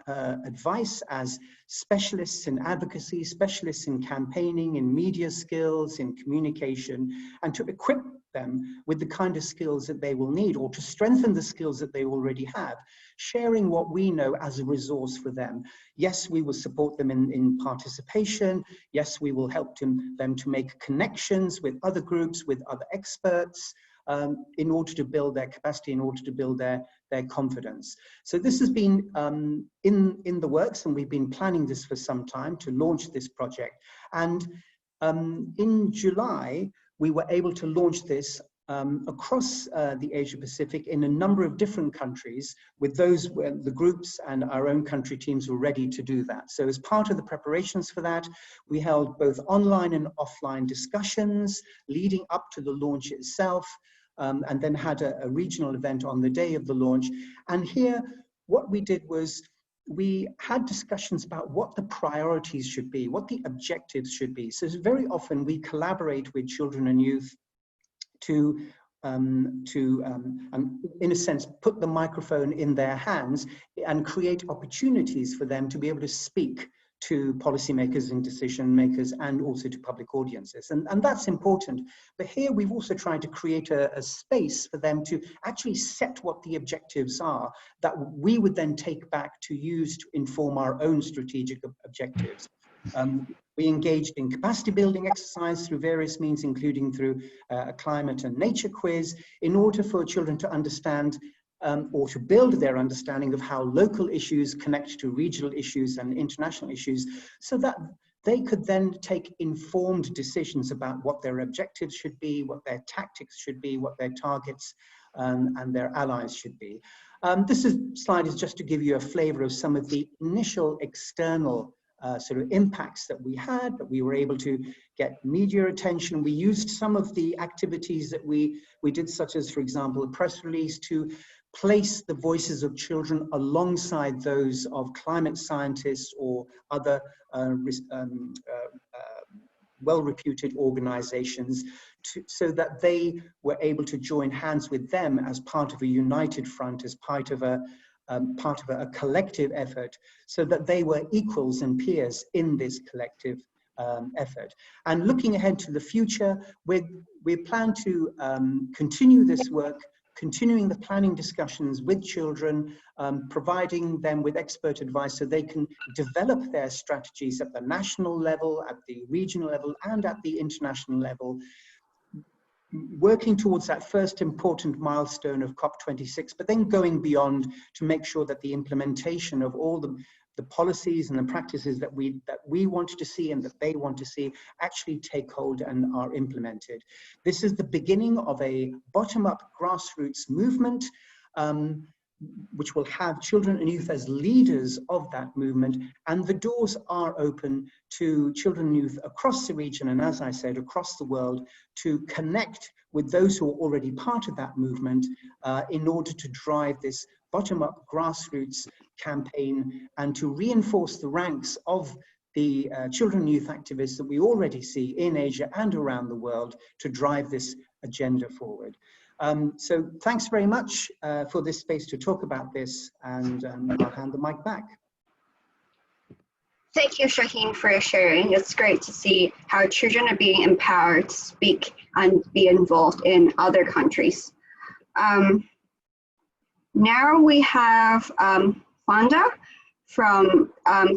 advice as specialists in advocacy, specialists in campaigning, in media skills, in communication, and to equip them with the kind of skills that they will need, or to strengthen the skills that they already have, sharing what we know as a resource for them. Yes, we will support them in participation. Yes, we will help them to make connections with other groups, with other experts, in order to build their capacity, in order to build their confidence. So this has been in the works, and we've been planning this for some time to launch this project. And in July, we were able to launch this across the Asia Pacific in a number of different countries, with those where the groups and our own country teams were ready to do that. So as part of the preparations for that, we held both online and offline discussions leading up to the launch itself, and then had a regional event on the day of the launch. And here, what we did was we had discussions about what the priorities should be, what the objectives should be. So very often we collaborate with children and youth to in a sense, put the microphone in their hands and create opportunities for them to be able to speak to policymakers and decision makers, and also to public audiences. And that's important. But here we've also tried to create a space for them to actually set what the objectives are that we would then take back to use to inform our own strategic objectives. We engaged in capacity building exercise through various means, including through a climate and nature quiz, in order for children to understand or to build their understanding of how local issues connect to regional issues and international issues, so that they could then take informed decisions about what their objectives should be, what their tactics should be, what their targets and their allies should be. This slide is just to give you a flavor of some of the initial external sort of impacts that we had, but we were able to get media attention. We used some of the activities that we did, such as, for example, a press release, to place the voices of children alongside those of climate scientists or other well-reputed organizations, so that they were able to join hands with them as part of a united front, as part of a collective effort, so that they were equals and peers in this collective effort. And looking ahead to the future, we plan to continue this work, continuing the planning discussions with children, providing them with expert advice so they can develop their strategies at the national level, at the regional level, and at the international level, working towards that first important milestone of COP26, but then going beyond to make sure that the implementation of all the policies and the practices that we want to see and that they want to see actually take hold and are implemented. This is the beginning of a bottom-up grassroots movement, which will have children and youth as leaders of that movement, and the doors are open to children and youth across the region, and as I said, across the world, to connect with those who are already part of that movement in order to drive this bottom-up grassroots campaign and to reinforce the ranks of the children and youth activists that we already see in Asia and around the world to drive this agenda forward. So thanks very much for this space to talk about this, and I'll hand the mic back. Thank you, Shaheen, for sharing. It's great to see how children are being empowered to speak and be involved in other countries. Now we have Wanda from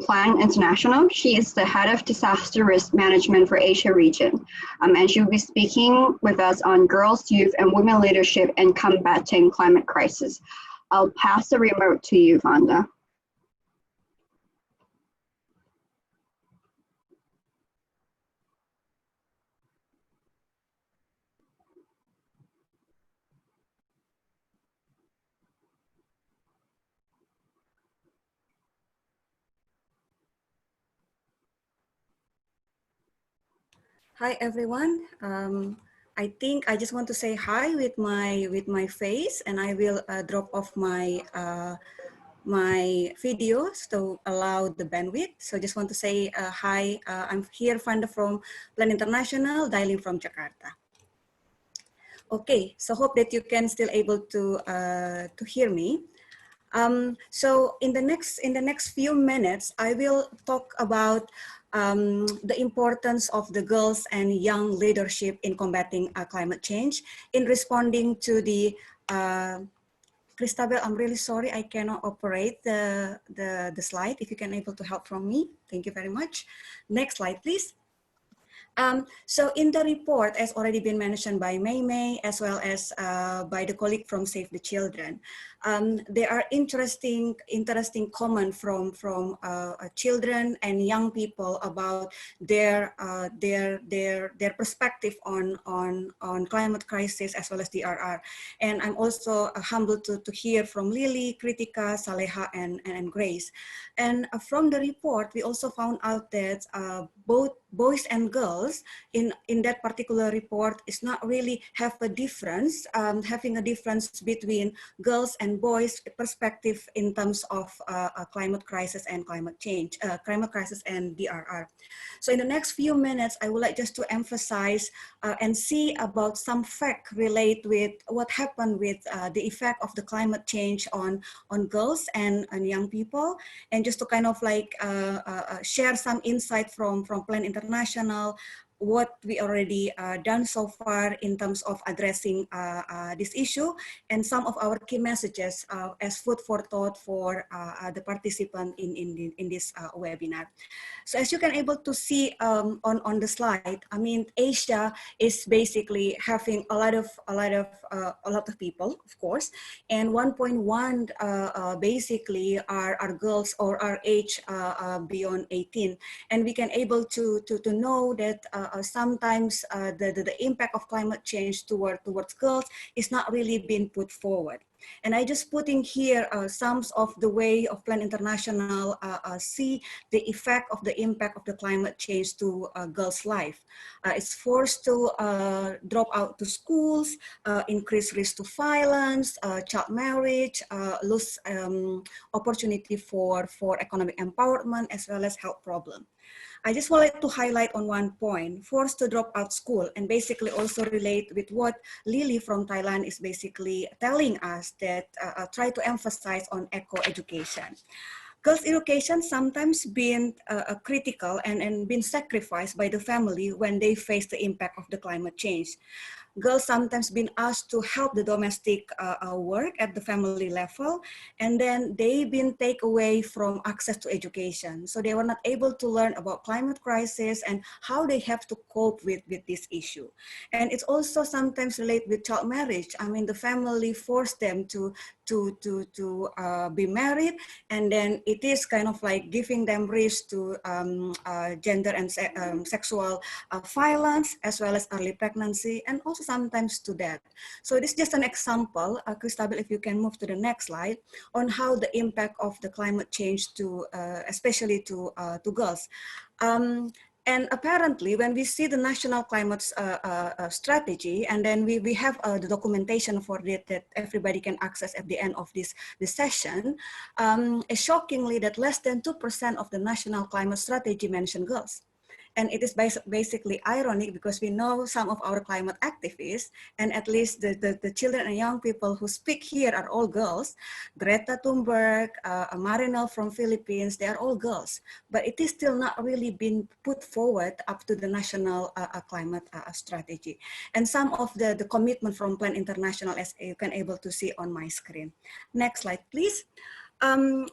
Plan International. She is the head of disaster risk management for Asia region, and she will be speaking with us on girls, youth, and women leadership and combating climate crisis. I'll pass the remote to you, Wanda. Hi everyone. I think I just want to say hi with my face, and I will drop off my my videos to allow the bandwidth. So just want to say hi. I'm here, Vanda from Plan International, dialing from Jakarta. Okay, so hope that you can still able to hear me. So in the next few minutes, I will talk about the importance of the girls and young leadership in combating climate change, in responding to the Christabel, I'm really sorry I cannot operate the slide. If you can able to help from me, thank you very much. Next slide, please. So in the report, as already been mentioned by Mei, as well as by the colleague from Save the Children, there are interesting comments from children and young people about their perspective on climate crisis as well as DRR. And I'm also humbled to hear from Lily, Kritika, Saleha, and Grace. And from the report, we also found out that both boys and girls in that particular report is not really have a difference, having a difference between girls and boys perspective in terms of climate crisis and climate change, climate crisis and DRR. So in the next few minutes, I would like just to emphasize and see about some fact relate with what happened with the effect of the climate change on girls and young people, and just to kind of like share some insight from Plan International, what we already done so far in terms of addressing this issue, and some of our key messages as food for thought for the participant in this webinar. So as you can able to see on the slide, I mean, Asia is basically having a lot of people, of course, and 1.1 basically are girls or are age beyond 18, and we can able to know that sometimes the impact of climate change towards girls is not really being put forward. And I just putting here some of the way of Plan International see the effect of the impact of the climate change to girls' life. It's forced to drop out to schools, increased risk to violence, child marriage, lose opportunity for economic empowerment, as well as health problem. I just wanted to highlight on one point, forced to drop out school, and basically also relate with what Lily from Thailand is basically telling us, that try to emphasize on eco-education. Girls' education sometimes been critical and been sacrificed by the family when they face the impact of the climate change. Girls sometimes been asked to help the domestic work at the family level, and then they've been taken away from access to education. So they were not able to learn about climate crisis and how they have to cope with this issue. And it's also sometimes related with child marriage. I mean, the family forced them to be married, and then it is kind of like giving them risk to gender and sexual violence, as well as early pregnancy, and also sometimes to death. So this is just an example, Christabel, if you can move to the next slide, on how the impact of the climate change to, especially to girls. And apparently, when we see the national climate strategy, and then we have the documentation for it that everybody can access at the end of this session, it's shockingly that less than 2% of the national climate strategy mention girls. And it is basically ironic, because we know some of our climate activists, and at least the children and young people who speak here are all girls. Greta Thunberg, Marinel from Philippines, they are all girls. But it is still not really been put forward up to the national climate strategy. And some of the commitment from Plan International, as you can able to see on my screen. Next slide, please.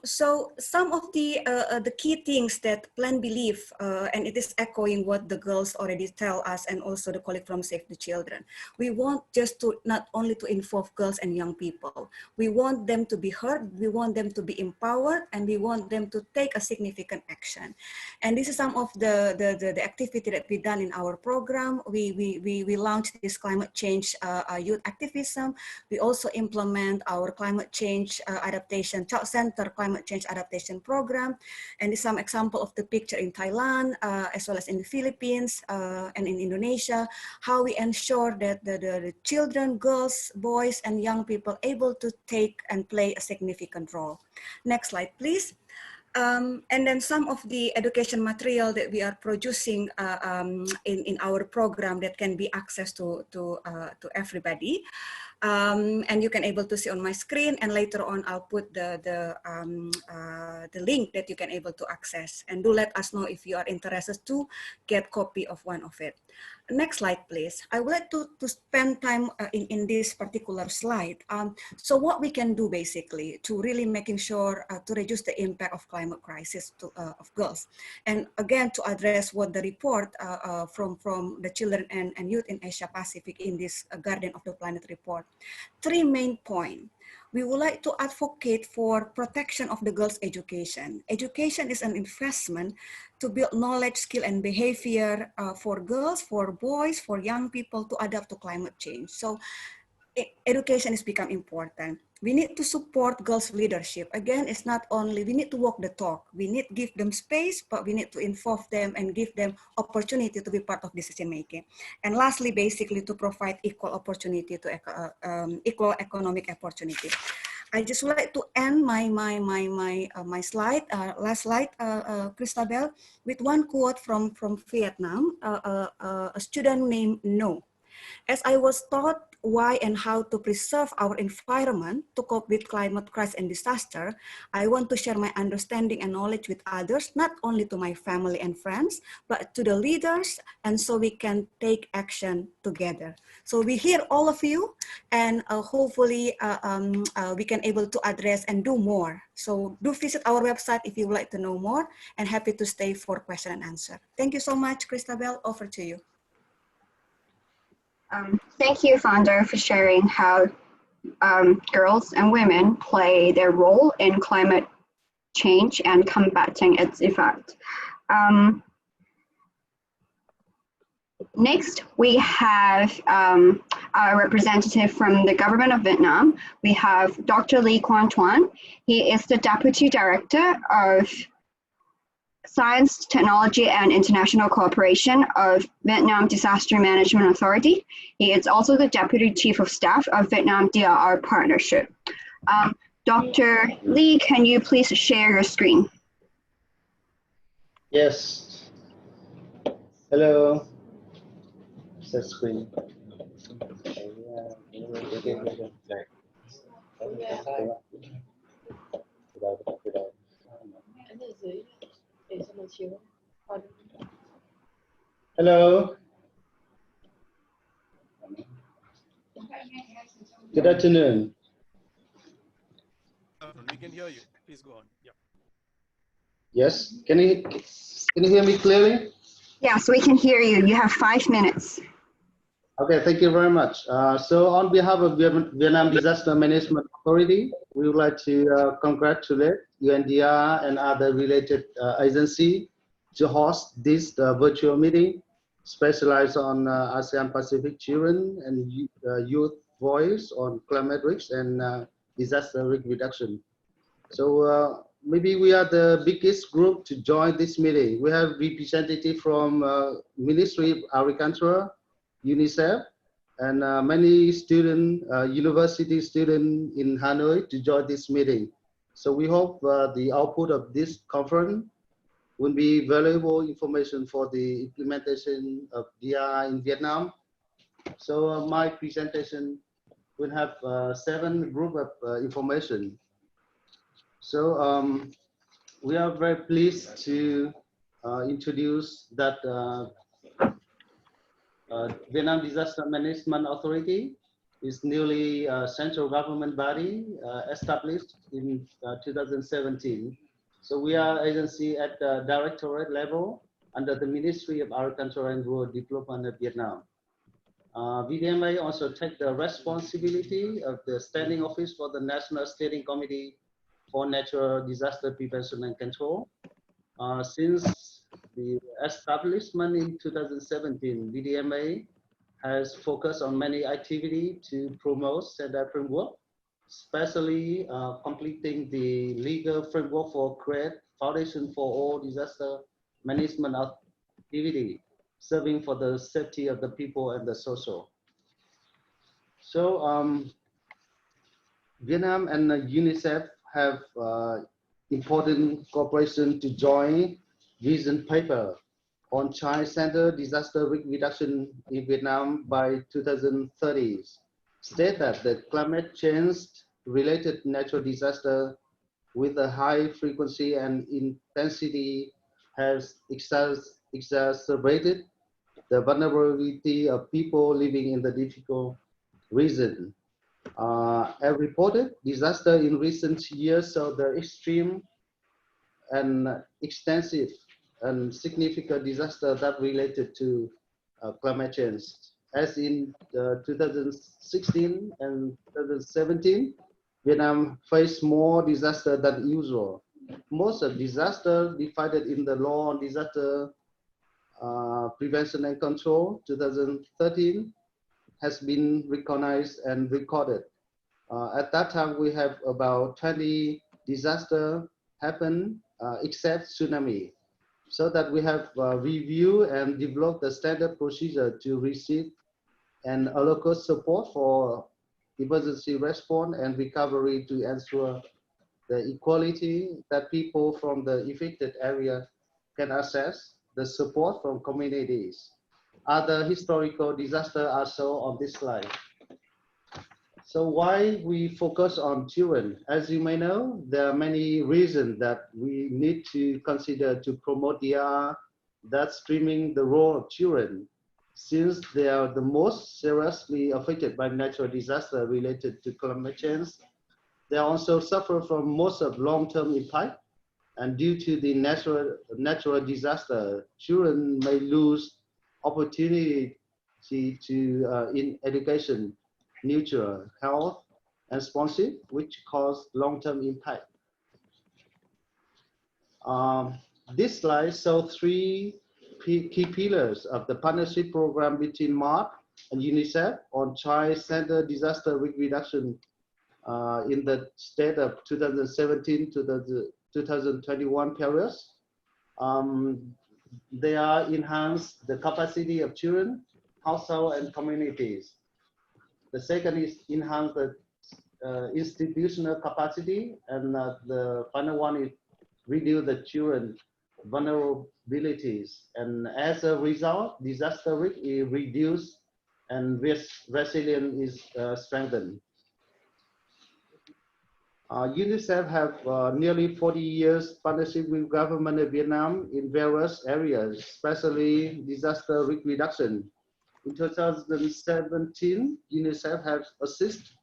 So some of the key things that Plan believe, and it is echoing what the girls already tell us, and also the colleague from Save the Children. We want just to not only to involve girls and young people. We want them to be heard, we want them to be empowered, and we want them to take a significant action. And this is some of the activity that we done in our program. We launched this climate change youth activism. We also implement our climate change adaptation child Center Climate Change Adaptation Program. And this is some example of the picture in Thailand, as well as in the Philippines and in Indonesia, how we ensure that the children, girls, boys, and young people able to take and play a significant role. Next slide, please. And then some of the education material that we are producing in our program that can be accessed to everybody. And you can able to see on my screen, and later on I'll put the link that you can able to access. And do let us know if you are interested to get copy of one of it. Next slide, please. I would like to spend time in this particular slide. So what we can do basically to really making sure to reduce the impact of climate crisis of girls. And again, to address what the report from the children and youth in Asia Pacific in this Guardian of the Planet report. 3 main points. We would like to advocate for protection of the girls' education. Education is an investment to build knowledge, skill, and behavior for girls, for boys, for young people to adapt to climate change. So education has become important. We need to support girls' leadership. Again, it's not only, we need to walk the talk. We need to give them space, but we need to involve them and give them opportunity to be part of decision making. And lastly, basically to provide equal opportunity to equal economic opportunity. I just would like to end my slide, last slide, Christabel, with one quote from Vietnam, a student named No. As I was taught why and how to preserve our environment to cope with climate crisis and disaster, I want to share my understanding and knowledge with others, not only to my family and friends, but to the leaders, and so we can take action together. So we hear all of you, and hopefully we can able to address and do more. So do visit our website if you would like to know more, and happy to stay for question and answer. Thank you so much, Christabel. Over to you. Thank you, Founder, for sharing how girls and women play their role in climate change and combating its effect. Next, we have a representative from the government of Vietnam. We have Dr. Lee Quan Tuan. He is the Deputy Director of Science, Technology, and International Cooperation of Vietnam Disaster Management Authority. He is also the Deputy Chief of Staff of Vietnam DRR Partnership. Dr. Lee, can you please share your screen? Yes. Hello. Share screen. Hello. Good afternoon. We can hear you. Please go on. Yeah. Yes. Can you hear me clearly? Yes, we can hear you. You have 5 minutes. Okay, thank you very much. So on behalf of Vietnam Disaster Management Authority, we would like to congratulate UNDRR and other related agencies to host this virtual meeting specialized on ASEAN Pacific children and youth voice on climate risk and disaster risk reduction. So maybe we are the biggest group to join this meeting. We have representatives from Ministry of Agriculture, UNICEF, and many students, university students in Hanoi to join this meeting. So we hope the output of this conference will be valuable information for the implementation of DRR in Vietnam. So my presentation will have 7 group of information. So we are very pleased to introduce that Vietnam Disaster Management Authority is newly central government body established in 2017. So we are agency at the directorate level under the Ministry of Agriculture and Rural Development of Vietnam. VDMA also take the responsibility of the Standing Office for the National Steering Committee for Natural Disaster Prevention and Control. Since the establishment in 2017, VDMA has focused on many activities to promote standard framework, especially completing the legal framework for create foundation for all disaster management activity, serving for the safety of the people and the social. So Vietnam and UNICEF have important cooperation to join vision paper on child-centered disaster risk reduction in Vietnam by 2030. state that the climate change related natural disaster with a high frequency and intensity has exacerbated the vulnerability of people living in the difficult region. A reported disaster in recent years saw the extreme and extensive and significant disaster that related to climate change. As in 2016 and 2017, Vietnam faced more disaster than usual. Most of disaster divided in the law on disaster prevention and control 2013 has been recognized and recorded. At that time, we have about 20 disaster happen except tsunami. So that we have reviewed and developed the standard procedure to receive and allocate support for emergency response and recovery to ensure the equality that people from the affected area can access the support from communities. Other historical disasters are shown on this slide. So why we focus on children? As you may know, there are many reasons that we need to consider to promote DRR that streaming the role of children, since they are the most seriously affected by natural disaster related to climate change. They also suffer from most of long-term impact, and due to the natural disaster, children may lose opportunity to in education, nurture, health, and sponsorship, which cause long-term impact. This slide shows three key pillars of the partnership program between MARC and UNICEF on child-centered disaster risk reduction in the state of 2017 to the 2021 periods. They are enhance the capacity of children, household, and communities. The second is enhance the institutional capacity, and the final one is reduce the children vulnerabilities. And as a result, disaster risk is reduced and resilience is strengthened. UNICEF have nearly 40 years partnership with government of Vietnam in various areas, especially disaster risk reduction. In 2017, UNICEF has assisted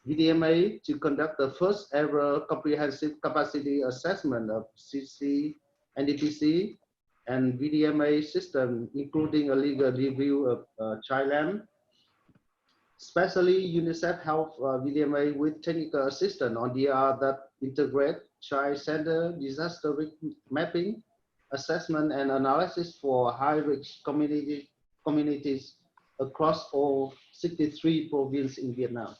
VDMA to conduct the first ever comprehensive capacity assessment of CC, NDPC, and VDMA system, including a legal review of Thailand. Especially, UNICEF helped VDMA with technical assistance on DRR that integrate child-centered disaster risk mapping, assessment, and analysis for high-risk communities across all 63 provinces in Vietnam.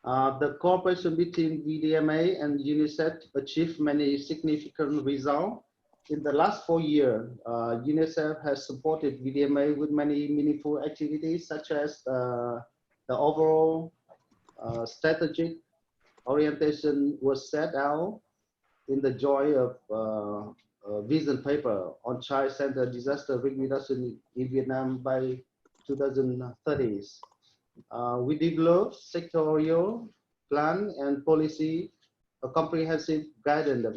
The cooperation between VDMA and UNICEF achieved many significant results. In the last 4 years, UNICEF has supported VDMA with many meaningful activities, such as the overall strategic orientation was set out in the joint of vision paper on child-centered disaster risk reduction in Vietnam by 2030s. We developed sectorial plan and policy, a comprehensive guidance of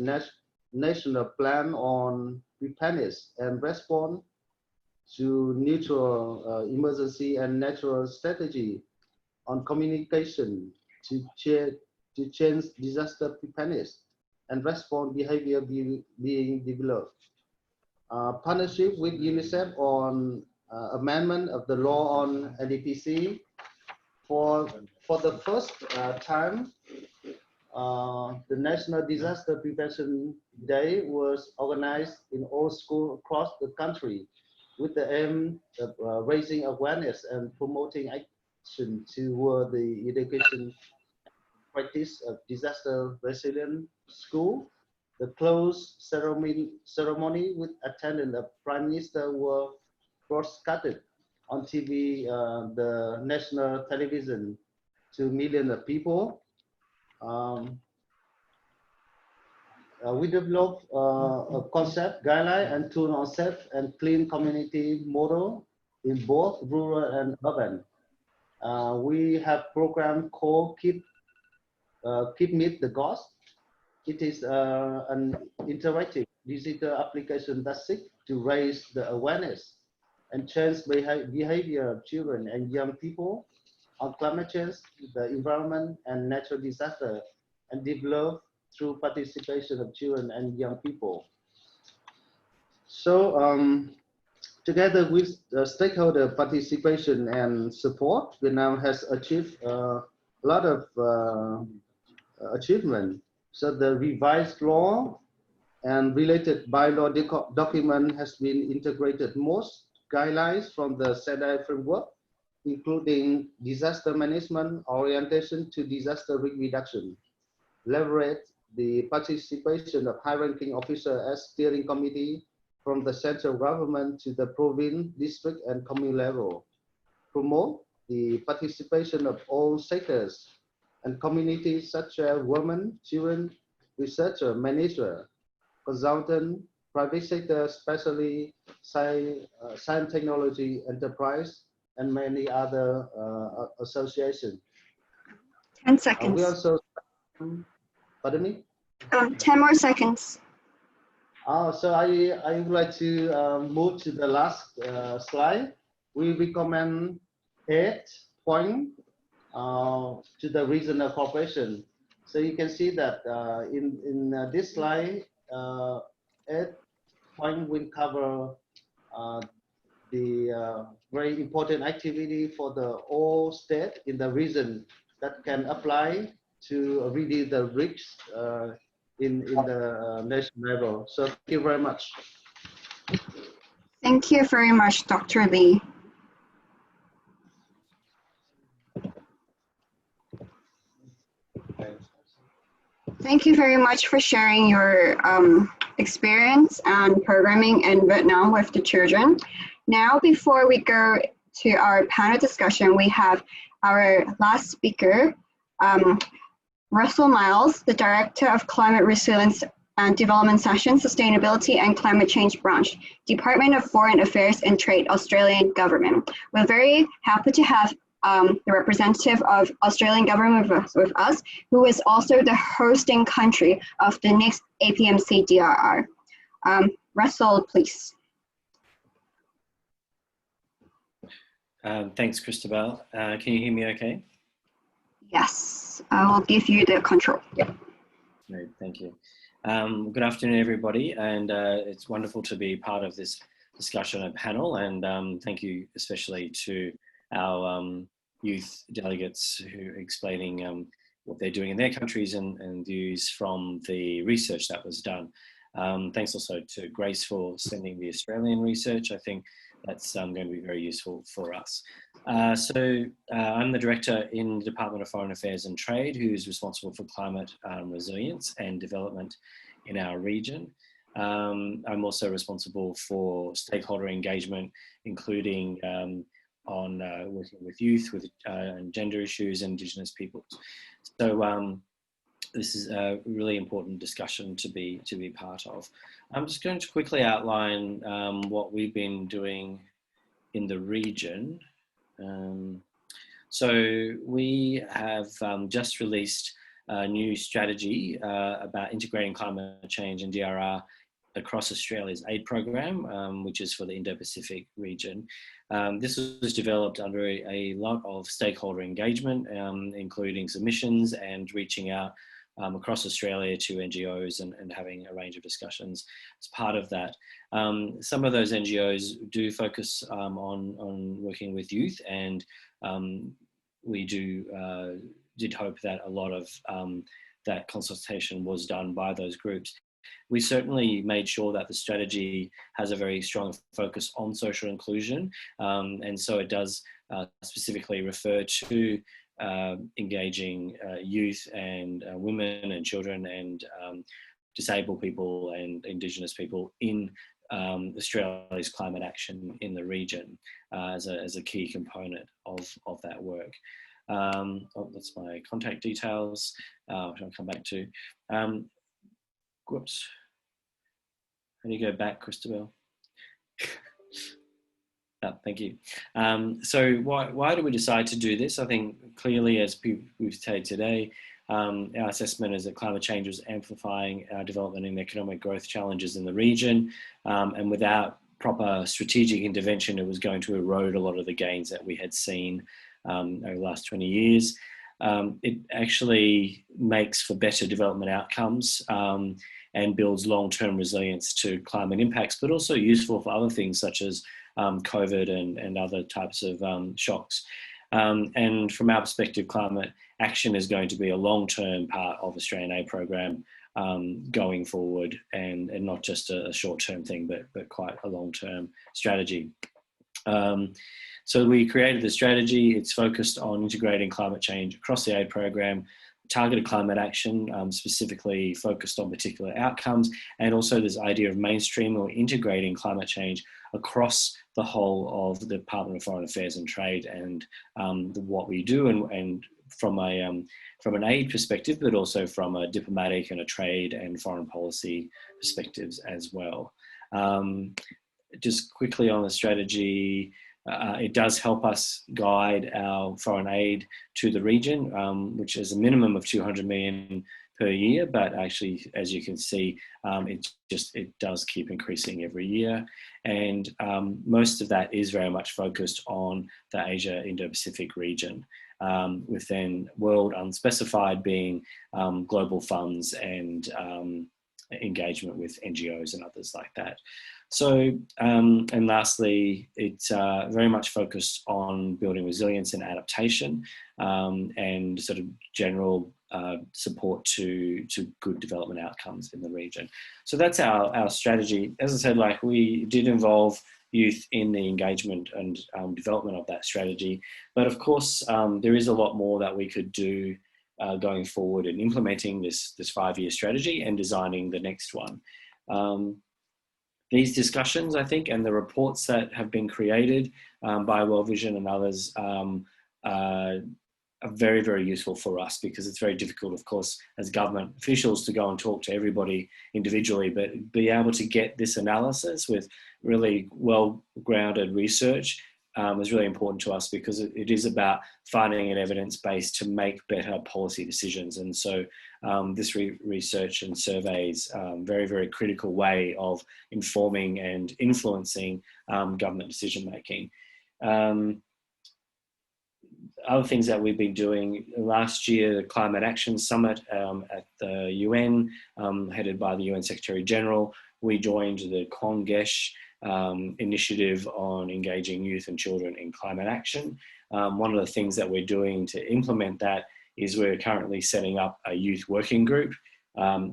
national plan on preparedness and response to natural emergency and natural strategy on communication to change disaster preparedness and response behavior being developed. Partnership with UNICEF on amendment of the law on NDPC. For the first time, the National Disaster Prevention Day was organized in all schools across the country with the aim of raising awareness and promoting action toward the education practice of disaster resilient school. The close ceremony with attendance of Prime Minister were broadcasted on TV, the national television, to millions of people. We developed a concept, guideline, and tool on safe and clean community model in both rural and urban. We have program called Keep Meet the Goals. It is an interactive digital application that seeks to raise the awareness and change behavior of children and young people on climate change, the environment, and natural disaster, and developed through participation of children and young people. So together with stakeholder participation and support, Vietnam has achieved a lot of achievement. So the revised law and related bylaw document has been integrated most guidelines from the SEDI framework, including disaster management orientation to disaster risk reduction, leverage the participation of high-ranking officers as steering committee from the central government to the province, district, and commune level, promote the participation of all sectors and communities such as women, children, researcher, manager, consultant, private sector, especially science technology enterprise, and many other associations. 10 seconds. We also, pardon me? 10 more seconds. So I would like to move to the last slide. We recommend 8 points to the regional cooperation. So you can see that in this slide, 8 points will cover the very important activity for the all state in the region that can apply to reduce the risks in the national level. So thank you very much. Thank you very much, Dr. Lee. Thank you very much for sharing your experience and programming in Vietnam with the children. Now, before we go to our panel discussion, we have our last speaker, Russell Miles, the Director of Climate Resilience and Development Session, Sustainability and Climate Change Branch, Department of Foreign Affairs and Trade, Australian Government. We're very happy to have the representative of Australian government with us, who is also the hosting country of the next APMC DRR. Russell, please. Thanks, Christabel. Can you hear me okay? Yes, I will give you the control. Yep. Great, thank you. Good afternoon, everybody, and it's wonderful to be part of this discussion and panel, and thank you especially to our youth delegates who are explaining what they're doing in their countries and views from the research that was done. Thanks also to Grace for sending the Australian research. I think that's going to be very useful for us. I'm the director in the Department of Foreign Affairs and Trade, who is responsible for climate resilience and development in our region. I'm also responsible for stakeholder engagement, including on working with youth, with and gender issues, and Indigenous peoples. So this is a really important discussion to be part of. I'm just going to quickly outline what we've been doing in the region. So we have just released a new strategy about integrating climate change and DRR across Australia's aid program, which is for the Indo-Pacific region. This was developed under a lot of stakeholder engagement, including submissions and reaching out across Australia to NGOs and having a range of discussions as part of that. Some of those NGOs do focus on working with youth, and we did hope that a lot of that consultation was done by those groups. We certainly made sure that the strategy has a very strong focus on social inclusion, and so it does specifically refer to engaging youth and women and children and disabled people and Indigenous people in Australia's climate action in the region as a key component of that work. That's my contact details, which I'll come back to. Whoops. How do you go back, Christabel? Thank you. So why do we decide to do this? I think clearly, as we've said today, our assessment is that climate change was amplifying our development and economic growth challenges in the region, and without proper strategic intervention, it was going to erode a lot of the gains that we had seen over the last 20 years. It actually makes for better development outcomes and builds long-term resilience to climate impacts, but also useful for other things such as COVID and other types of shocks. And from our perspective, climate action is going to be a long-term part of Australian aid program going forward, and not just a short-term thing, but quite a long-term strategy. So we created the strategy. It's focused on integrating climate change across the aid program, targeted climate action, specifically focused on particular outcomes, and also this idea of mainstreaming or integrating climate change across the whole of the Department of Foreign Affairs and Trade and what we do, and from an aid perspective, but also from a diplomatic and a trade and foreign policy perspectives as well. Just quickly on the strategy, it does help us guide our foreign aid to the region, which is a minimum of 200 million per year, but actually, as you can see, it does keep increasing every year. And most of that is very much focused on the Asia Indo-Pacific region, with then World Unspecified being global funds and engagement with NGOs and others like that. So, and lastly, it's very much focused on building resilience and adaptation, and sort of general support to good development outcomes in the region. So that's our strategy. As I said, like, we did involve youth in the engagement and development of that strategy. But of course, there is a lot more that we could do going forward in implementing this 5-year strategy and designing the next one. These discussions, I think, and the reports that have been created by World Vision and others are very, very useful for us, because it's very difficult, of course, as government officials to go and talk to everybody individually, but be able to get this analysis with really well-grounded research is really important to us, because it is about finding an evidence base to make better policy decisions. And so this research and surveys very, very critical way of informing and influencing government decision-making. Other things that we've been doing last year, the Climate Action Summit at the UN, headed by the UN Secretary General. We joined the Kongesh initiative on engaging youth and children in climate action. One of the things that we're doing to implement that is we're currently setting up a youth working group,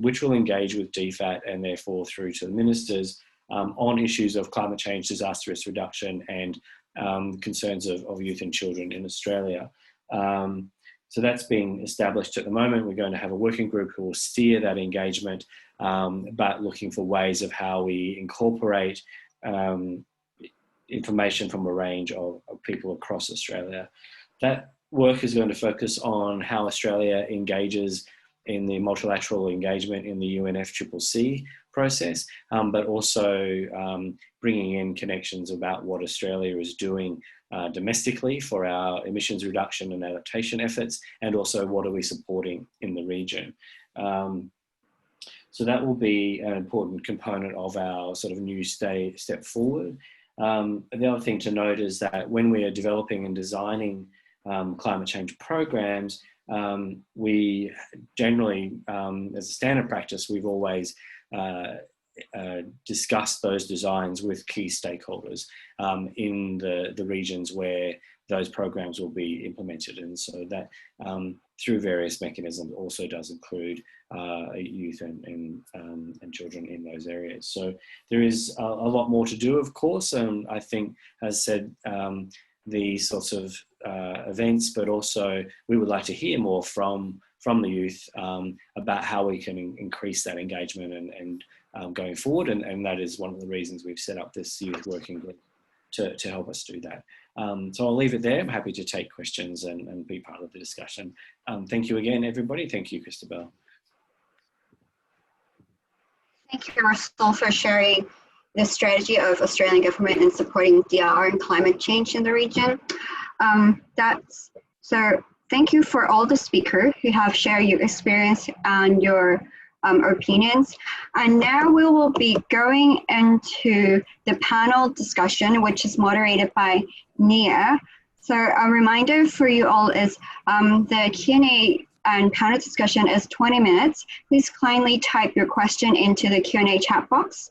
which will engage with DFAT and therefore through to the ministers on issues of climate change, disaster risk reduction, and concerns of youth and children in Australia. So that's being established at the moment. We're going to have a working group who will steer that engagement, but looking for ways of how we incorporate information from a range of people across Australia. That work is going to focus on how Australia engages in the multilateral engagement in the UNFCCC process, but also bringing in connections about what Australia is doing domestically for our emissions reduction and adaptation efforts, and also what are we supporting in the region. So that will be an important component of our sort of new step forward. The other thing to note is that when we are developing and designing climate change programs, we generally, as a standard practice, we've always discussed those designs with key stakeholders in the regions where those programs will be implemented. And so that through various mechanisms also does include youth and children in those areas. So there is a lot more to do, of course, and I think, as said, the sorts of events, but also we would like to hear more from the youth about how we can increase that engagement and going forward, and that is one of the reasons we've set up this youth working group to help us do that. So I'll leave it there. I'm happy to take questions and be part of the discussion. Thank you again, everybody. Thank you, Christabel. Thank you, Russell, for sharing the strategy of Australian government in supporting DRR and climate change in the region. So thank you for all the speakers who have shared your experience and your opinions. And now we will be going into the panel discussion, which is moderated by Nia. So a reminder for you all is the Q&A and panel discussion is 20 minutes. Please kindly type your question into the Q&A chat box.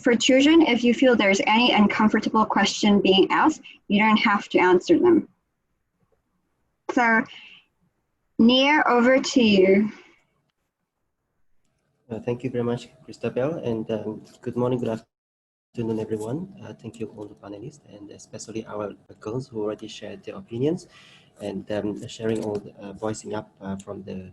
For children, if you feel there's any uncomfortable question being asked, you don't have to answer them. So, Nia, over to you. Thank you very much, Christabel, and good morning, good afternoon, everyone. Thank you all the panelists, and especially our girls who already shared their opinions and sharing all the, voicing up from the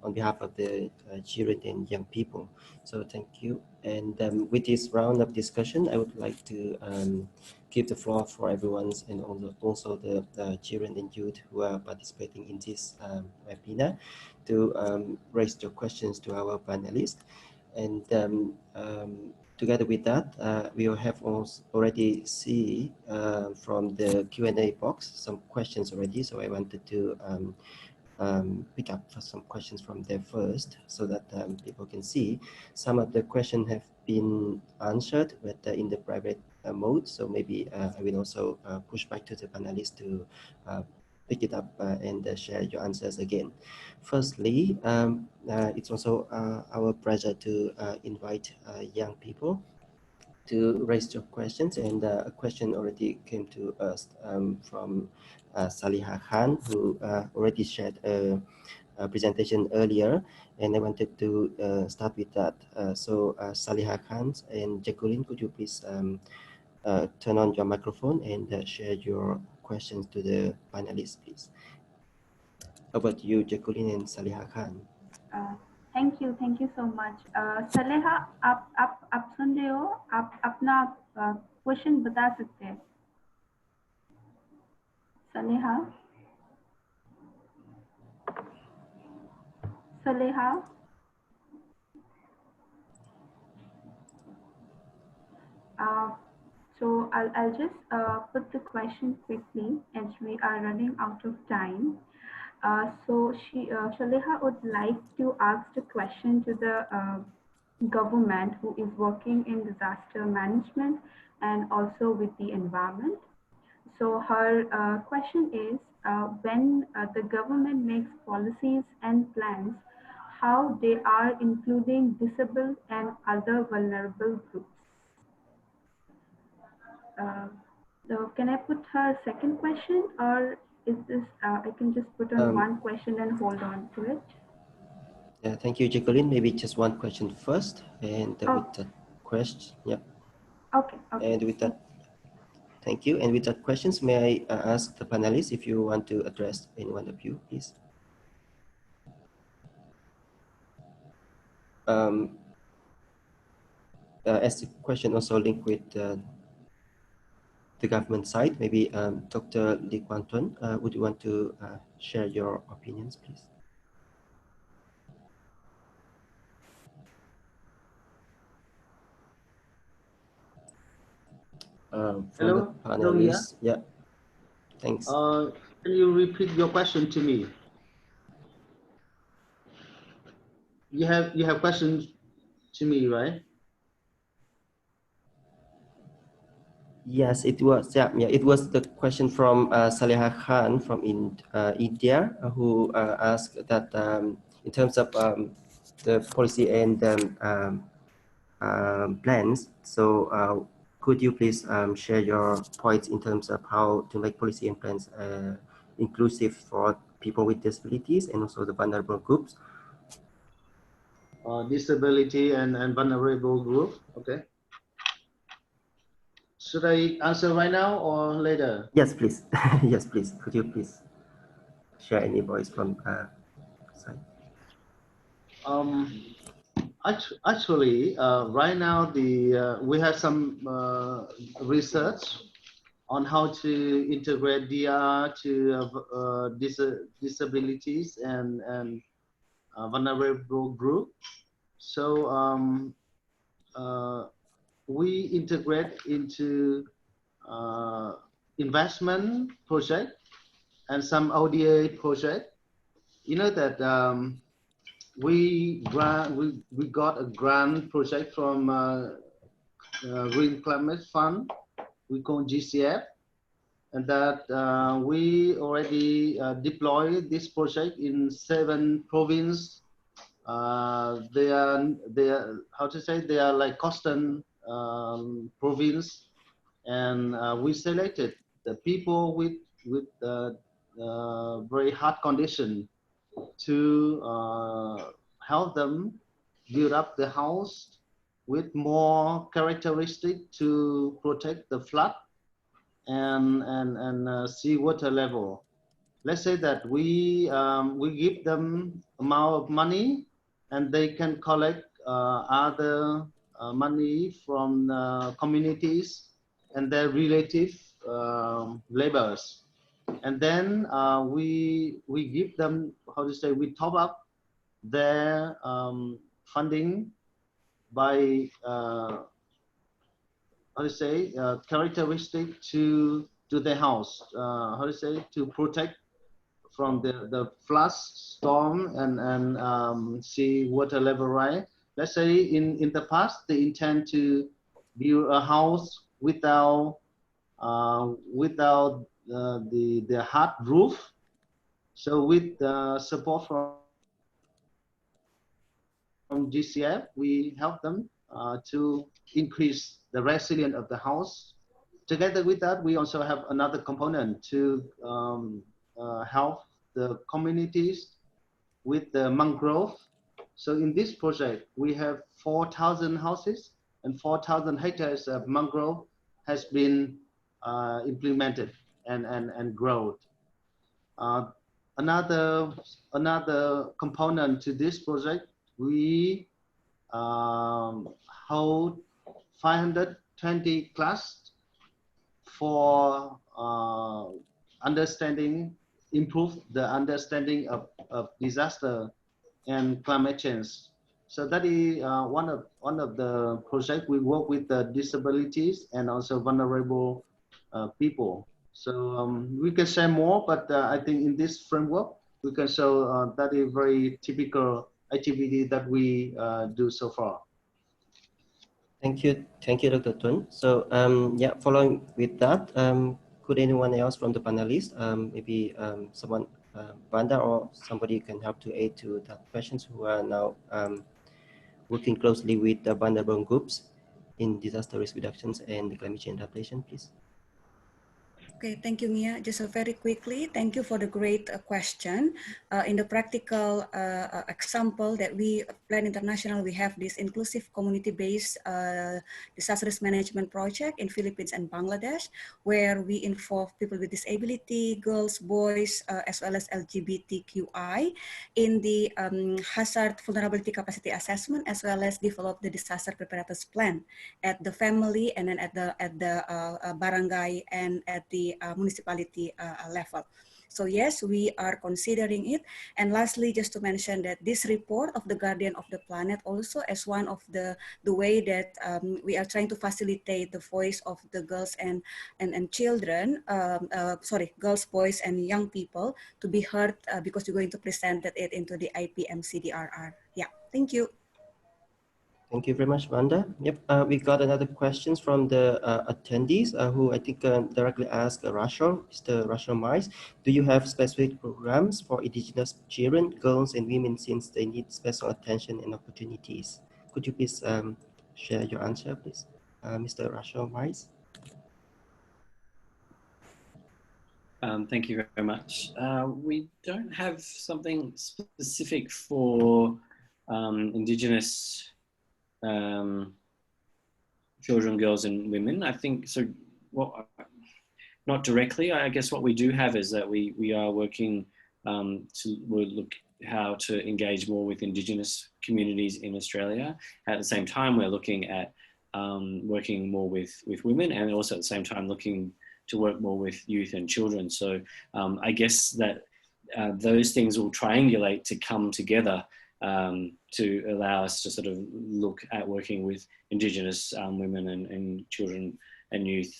on behalf of the children and young people. So thank you. And with this round of discussion, I would like to give the floor for everyone's and also the children and youth who are participating in this webinar to raise your questions to our panelists. And together with that, we will have already see from the Q&A box some questions already. So I wanted to pick up some questions from there first so that people can see. Some of the questions have been answered but in the private mode, so maybe I will also push back to the panelists to pick it up and share your answers again. Firstly, it's also our pleasure to invite young people to raise your questions, and a question already came to us from Saliha Khan, who already shared a presentation earlier, and I wanted to start with that. So Saliha Khan and Jacqueline, could you please turn on your microphone and share your questions to the panelists, please? Over to you, Jacqueline and Saliha Khan. Thank you so much Saleha आप सुन रहे हो आप अपना question बता सकते हैं Saleha so I'll just put the question quickly as we are running out of time. So Shaleha would like to ask a question to the government who is working in disaster management and also with the environment. So her question is, when the government makes policies and plans, how they are including disabled and other vulnerable groups. So can I put her second question, or is this, I can just put on one question and hold on to it? Yeah, thank you, Jacqueline. Maybe just one question first, and with that question, yeah. Okay. And with that, thank you. And with that questions, may I ask the panelists if you want to address any one of you, please? As the question also linked with the government side, maybe Dr. Lee Kuan Tuan, would you want to share your opinions, please? Hello, panelists. Yeah, thanks. Can you repeat your question to me? You have questions to me, right? Yes, it was. Yeah, it was the question from Saliha Khan from India, who asked that in terms of the policy and plans. So, could you please share your points in terms of how to make policy and plans inclusive for people with disabilities and also the vulnerable groups? Disability and vulnerable group. Okay. Should I answer right now or later? Yes, please. Yes, please. Could you please share any voice from side? Actually, right now we have some research on how to integrate DRR to disabilities and vulnerable group. So we integrate into investment project and some ODA project. You know that we got a grant project from Green Climate Fund, we call GCF, and that we already deployed this project in 7 provinces. They are how to say, they are like coastal province, and we selected the people with very hard condition to help them build up the house with more characteristic to protect the flood and seawater level. Let's say that we give them amount of money, and they can collect other money from communities and their relative labors, and then we give them, how to say, we top up their funding by how to say, characteristic to the house, how to say, to protect from the floods, storm, and sea water level rise. Let's say in the past they intend to build a house without the hard roof. So with support from GCF, we help them to increase the resilience of the house. Together with that, we also have another component to help the communities with the mangrove. So in this project, we have 4,000 houses and 4,000 hectares of mangrove has been implemented and grown. Another component to this project, we hold 520 class for improve the understanding of disaster and climate change. So that is one of the projects we work with the disabilities and also vulnerable people. So we can share more, but I think in this framework, we can show that is very typical activity that we do so far. Thank you, Dr. Tun. So yeah, following with that, could anyone else from the panelists, maybe someone, Vanda or somebody can help to aid to that questions, who are now working closely with the vulnerable groups in disaster risk reductions and climate change adaptation, please? Okay, thank you, Mia. Just very quickly, thank you for the great question. In the practical example that we Plan International, we have this inclusive community-based disaster risk management project in Philippines and Bangladesh, where we involve people with disability, girls, boys, as well as LGBTQI in the hazard vulnerability capacity assessment, as well as develop the disaster preparedness plan at the family and then at the barangay and at the municipality level. So yes, we are considering it. And lastly, just to mention that this report of the Guardian of the Planet also as one of the way that we are trying to facilitate the voice of the girls and children, girls, boys, and young people to be heard because we're going to present it into the IPMC DRR. Yeah, thank you. Thank you very much, Vanda. Yep, we got another questions from the attendees who I think directly ask Mr. Rachel Mice. Do you have specific programs for indigenous children, girls, and women since they need special attention and opportunities? Could you please share your answer, please, Mr. Rachel Mice? Thank you very much. We don't have something specific for indigenous children, girls, and women. I think so. Well, not directly. I guess what we do have is that we are working we'll look how to engage more with indigenous communities in Australia. At the same time, we're looking at working more with women, and also at the same time looking to work more with youth and children. So I guess that those things will triangulate to come together to allow us to sort of look at working with Indigenous women and children and youth.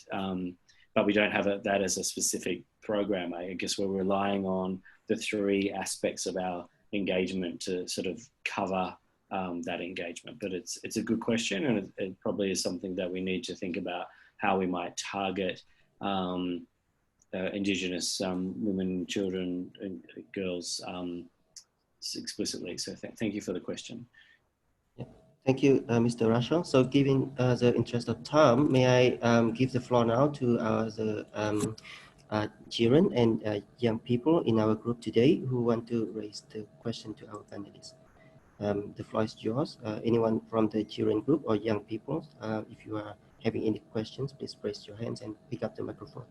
But we don't have that as a specific program. I guess we're relying on the three aspects of our engagement to sort of cover that engagement. But it's a good question, and it probably is something that we need to think about how we might target Indigenous women, children, and girls explicitly. So thank you for the question. Yeah. Thank you, Mr. Rachel. So given the interest of time, may I give the floor now to the children and young people in our group today who want to raise the question to our panelists. The floor is yours. Anyone from the children group or young people, if you are having any questions, please raise your hands and pick up the microphone.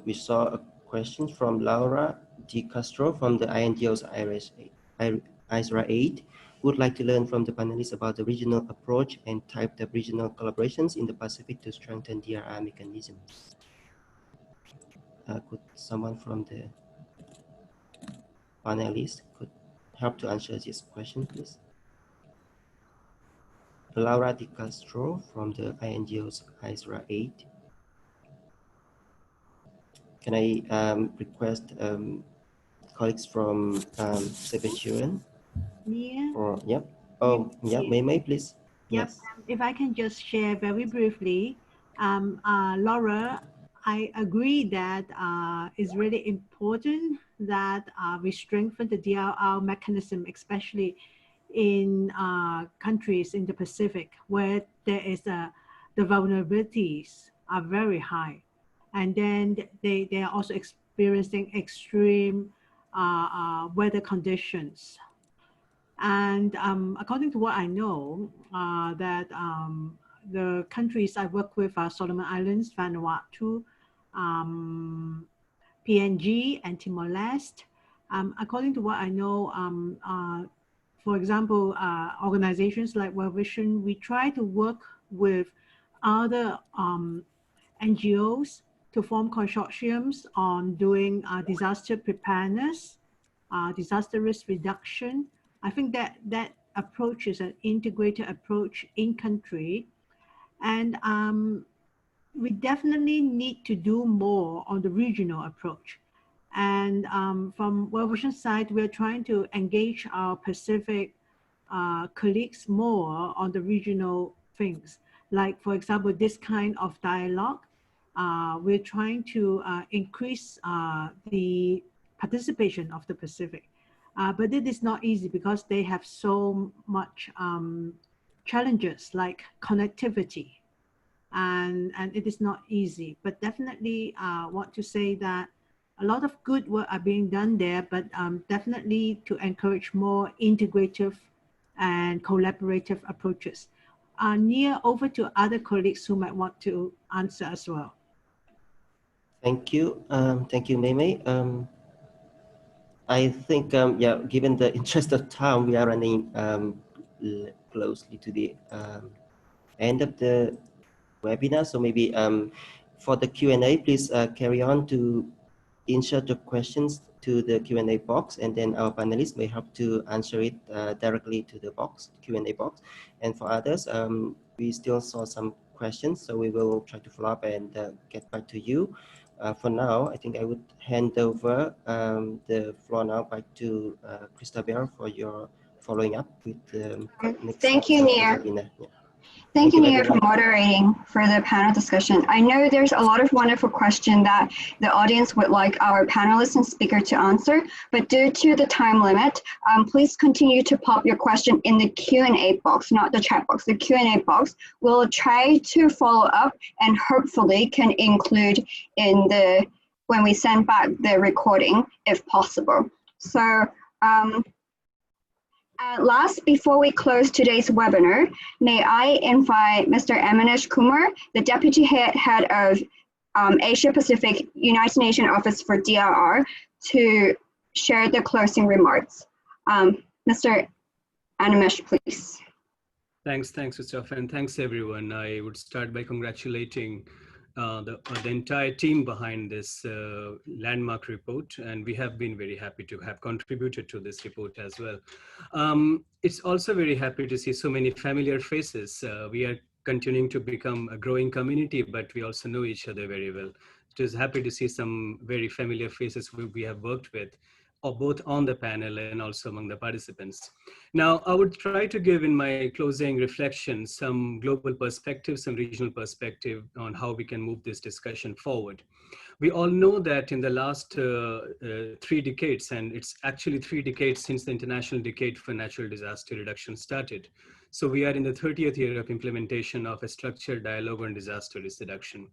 We saw a question from Laura Di Castro from the INGO's ISRA 8, who would like to learn from the panelists about the regional approach and type of regional collaborations in the Pacific to strengthen DRR mechanisms. Could someone from the panelists could help to answer this question, please? Laura Di Castro from the INGO's ISRA 8. Can I request colleagues from Save the Children? Yeah. Or, yep. Oh, yeah, May, please. Yep. Yes. If I can just share very briefly, Laura, I agree that it's really important that we strengthen the DRR mechanism, especially in countries in the Pacific where there is the vulnerabilities are very high. And then they are also experiencing extreme weather conditions. And according to what I know, that the countries I work with are Solomon Islands, Vanuatu, PNG, and Timor-Leste. According to what I know, for example, organizations like World Vision, we try to work with other NGOs to form consortiums on doing disaster preparedness, disaster risk reduction. I think that approach is an integrated approach in country. And we definitely need to do more on the regional approach. And from World Vision side, we're trying to engage our Pacific colleagues more on the regional things. Like, for example, this kind of dialogue, we're trying to increase the participation of the Pacific. But it is not easy because they have so much challenges like connectivity, and it is not easy. But definitely want to say that a lot of good work are being done there, but definitely to encourage more integrative and collaborative approaches. Nia, over to other colleagues who might want to answer as well. Thank you, Mei. I think, yeah, given the interest of time, we are running closely to the end of the webinar. So maybe for the Q&A, please carry on to insert your questions to the Q&A box, and then our panelists may help to answer it directly to the Q&A box. And for others, we still saw some questions, so we will try to follow up and get back to you. For now, I think I would hand over the floor now back to Christabel for your following up with the next Thank you, Nia. Yeah. Thank you, Nia, for moderating for the panel discussion. I know there's a lot of wonderful questions that the audience would like our panelists and speaker to answer, but due to the time limit, please continue to pop your question in the Q&A box, not the chat box, the Q&A box. We'll try to follow up and hopefully can include in the, when we send back the recording, if possible. So, last, before we close today's webinar, may I invite Mr. Amanish Kumar, the Deputy Head of Asia Pacific United Nations Office for DRR, to share the closing remarks. Mr. Animesh, please. Thanks, Christoph, and thanks everyone. I would start by congratulating the entire team behind this landmark report, and we have been very happy to have contributed to this report as well. It's also very happy to see so many familiar faces. We are continuing to become a growing community, but we also know each other very well. It is happy to see some very familiar faces we have worked with, or both on the panel and also among the participants. Now, I would try to give in my closing reflection some global perspective, some regional perspective on how we can move this discussion forward. We all know that in the last 3 decades, and it's actually 3 decades since the International Decade for Natural Disaster Reduction started. So we are in the 30th year of implementation of a structured dialogue on disaster risk reduction.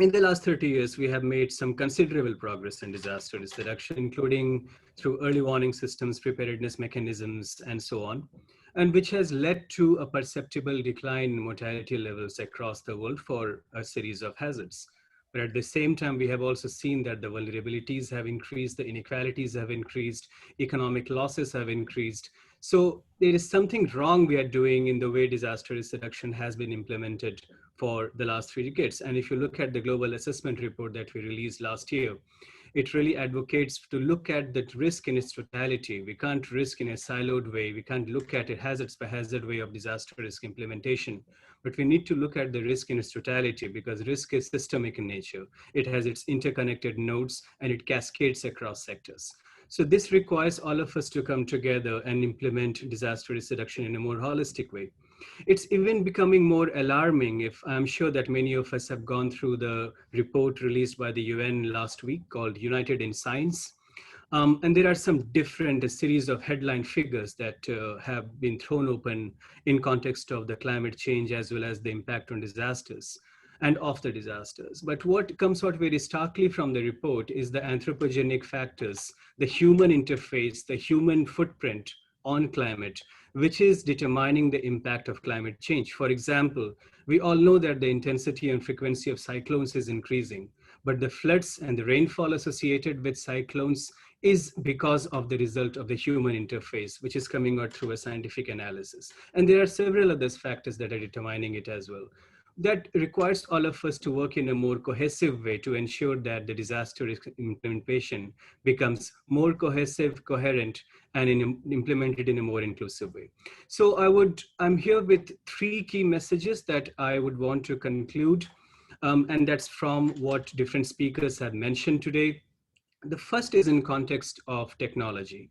In the last 30 years, we have made some considerable progress in disaster risk reduction, including through early warning systems, preparedness mechanisms, and so on, and which has led to a perceptible decline in mortality levels across the world for a series of hazards. But at the same time, we have also seen that the vulnerabilities have increased, the inequalities have increased, economic losses have increased. So there is something wrong we are doing in the way disaster risk reduction has been implemented for the last 3 decades. And if you look at the global assessment report that we released last year, it really advocates to look at that risk in its totality. We can't risk in a siloed way. We can't look at it hazards by hazard way of disaster risk implementation, but we need to look at the risk in its totality, because risk is systemic in nature. It has its interconnected nodes and it cascades across sectors. So this requires all of us to come together and implement disaster risk reduction in a more holistic way. It's even becoming more alarming. If I'm sure that many of us have gone through the report released by the UN last week called United in Science. And there are some different series of headline figures that have been thrown open in context of the climate change as well as the impact on disasters and of the disasters. But what comes out very starkly from the report is the anthropogenic factors, the human interface, the human footprint on climate, which is determining the impact of climate change. For example, we all know that the intensity and frequency of cyclones is increasing, but the floods and the rainfall associated with cyclones is because of the result of the human interface, which is coming out through a scientific analysis. And there are several other factors that are determining it as well. That requires all of us to work in a more cohesive way to ensure that the disaster risk implementation becomes more cohesive, coherent, and implemented in a more inclusive way. So I'm here with 3 key messages that I would want to conclude, and that's from what different speakers have mentioned today. The first is in context of technology.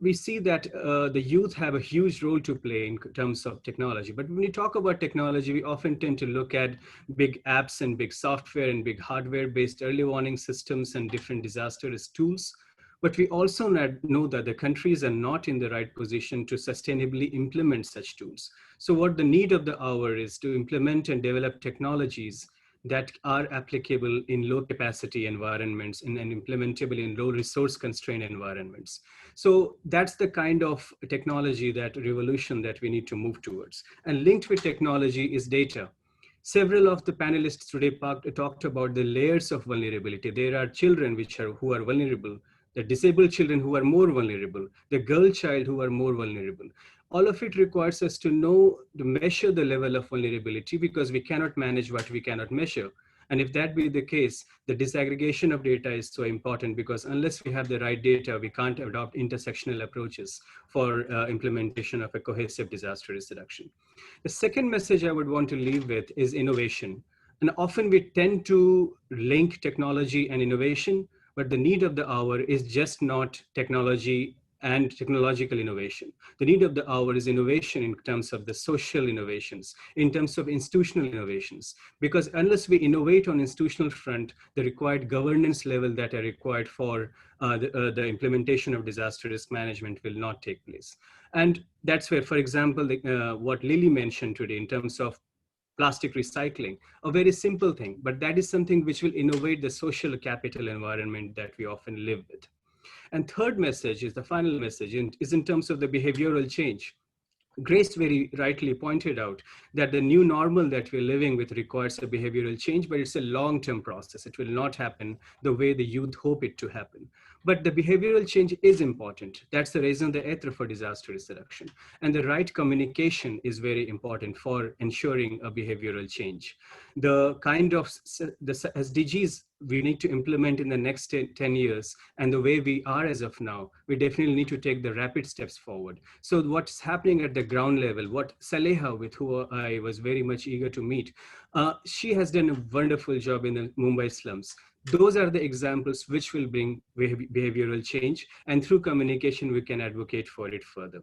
We see that the youth have a huge role to play in terms of technology. But when we talk about technology, we often tend to look at big apps and big software and big hardware-based early warning systems and different disaster risk tools. But we also know that the countries are not in the right position to sustainably implement such tools. So what the need of the hour is to implement and develop technologies that are applicable in low capacity environments and implementable in low resource constrained environments. So that's the kind of technology, that revolution that we need to move towards. And linked with technology is data. Several of the panelists today talked about the layers of vulnerability. There are children who are vulnerable, the disabled children who are more vulnerable, the girl child who are more vulnerable. All of it requires us to know, to measure the level of vulnerability, because we cannot manage what we cannot measure. And if that be the case, the disaggregation of data is so important, because unless we have the right data, we can't adopt intersectional approaches for implementation of a cohesive disaster risk reduction. The second message I would want to leave with is innovation. And often we tend to link technology and innovation, but the need of the hour is just not technology and technological innovation. The need of the hour is innovation in terms of the social innovations, in terms of institutional innovations, because unless we innovate on institutional front, the required governance level that are required for the implementation of disaster risk management will not take place. And that's where, for example, what Lily mentioned today in terms of plastic recycling, a very simple thing, but that is something which will innovate the social capital environment that we often live with. And third message is the final message, is in terms of the behavioral change. Grace very rightly pointed out that the new normal that we're living with requires a behavioral change, but it's a long-term process. It will not happen the way the youth hope it to happen. But the behavioral change is important. That's the raison d'etre for disaster risk reduction. And the right communication is very important for ensuring a behavioral change. The kind of the SDGs we need to implement in the next 10 years and the way we are as of now, we definitely need to take the rapid steps forward. So what's happening at the ground level, what Saleha, with who I was very much eager to meet, she has done a wonderful job in the Mumbai slums. Those are the examples which will bring behavioral change, and through communication, we can advocate for it further.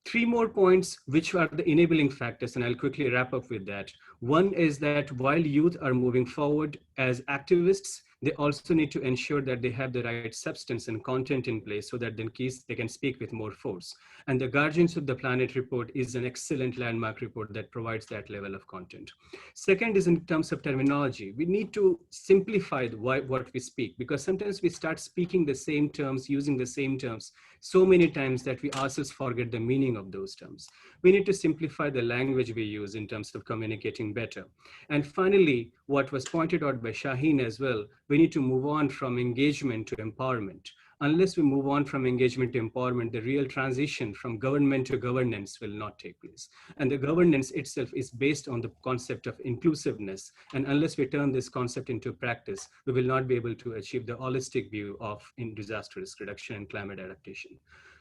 3 more points, which are the enabling factors, and I'll quickly wrap up with that. One is that while youth are moving forward as activists, they also need to ensure that they have the right substance and content in place so that then they can speak with more force. And the Guardians of the Planet report is an excellent landmark report that provides that level of content. Second is in terms of terminology. We need to simplify what we speak, because sometimes we start speaking the same terms, using the same terms so many times that we ourselves forget the meaning of those terms. We need to simplify the language we use in terms of communicating better. And finally, what was pointed out by Shaheen as well, we need to move on from engagement to empowerment. Unless we move on from engagement to empowerment, the real transition from government to governance will not take place. And the governance itself is based on the concept of inclusiveness. And unless we turn this concept into practice, we will not be able to achieve the holistic view of disaster risk reduction and climate adaptation.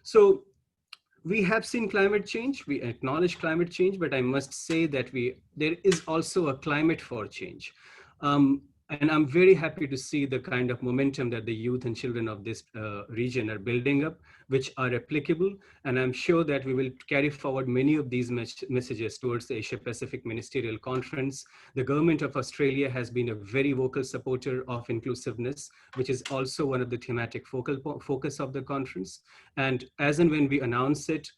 So we have seen climate change, we acknowledge climate change, but I must say that there is also a climate for change. And I'm very happy to see the kind of momentum that the youth and children of this region are building up, which are applicable. And I'm sure that we will carry forward many of these messages towards the Asia Pacific Ministerial Conference. The government of Australia has been a very vocal supporter of inclusiveness, which is also one of the thematic focus of the conference. And as and when we announce it,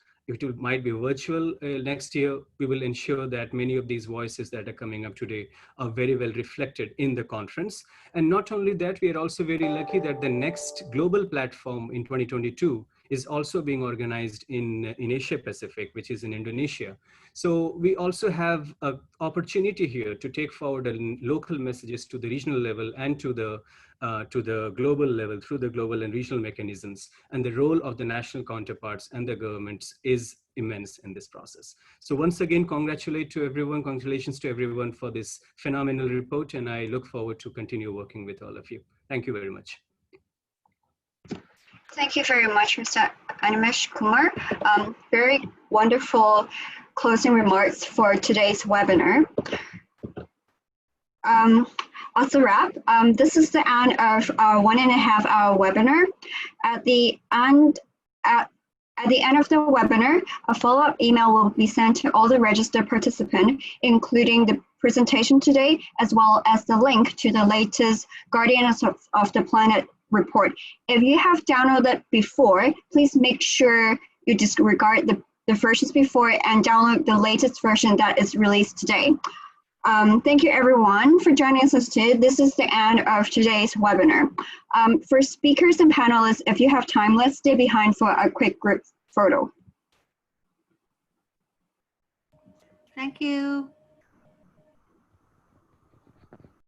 might be virtual next year, we will ensure that many of these voices that are coming up today are very well reflected in the conference. And not only that, we are also very lucky that the next global platform in 2022 is also being organized in Asia Pacific, which is in Indonesia. So we also have an opportunity here to take forward local messages to the regional level and to the global level through the global and regional mechanisms. And the role of the national counterparts and the governments is immense in this process. So once again, congratulations to everyone for this phenomenal report. And I look forward to continue working with all of you. Thank you very much. Thank you very much, Mr. Animesh Kumar. Very wonderful closing remarks for today's webinar. As a wrap, this is the end of our 1.5 hour webinar. At the end of the webinar, a follow-up email will be sent to all the registered participants, including the presentation today, as well as the link to the latest Guardians of the Planet report. If you have downloaded before, please make sure you disregard the versions before and download the latest version that is released today. Thank you everyone for joining us today. This is the end of today's webinar. For speakers and panelists, if you have time, let's stay behind for a quick group photo. Thank you.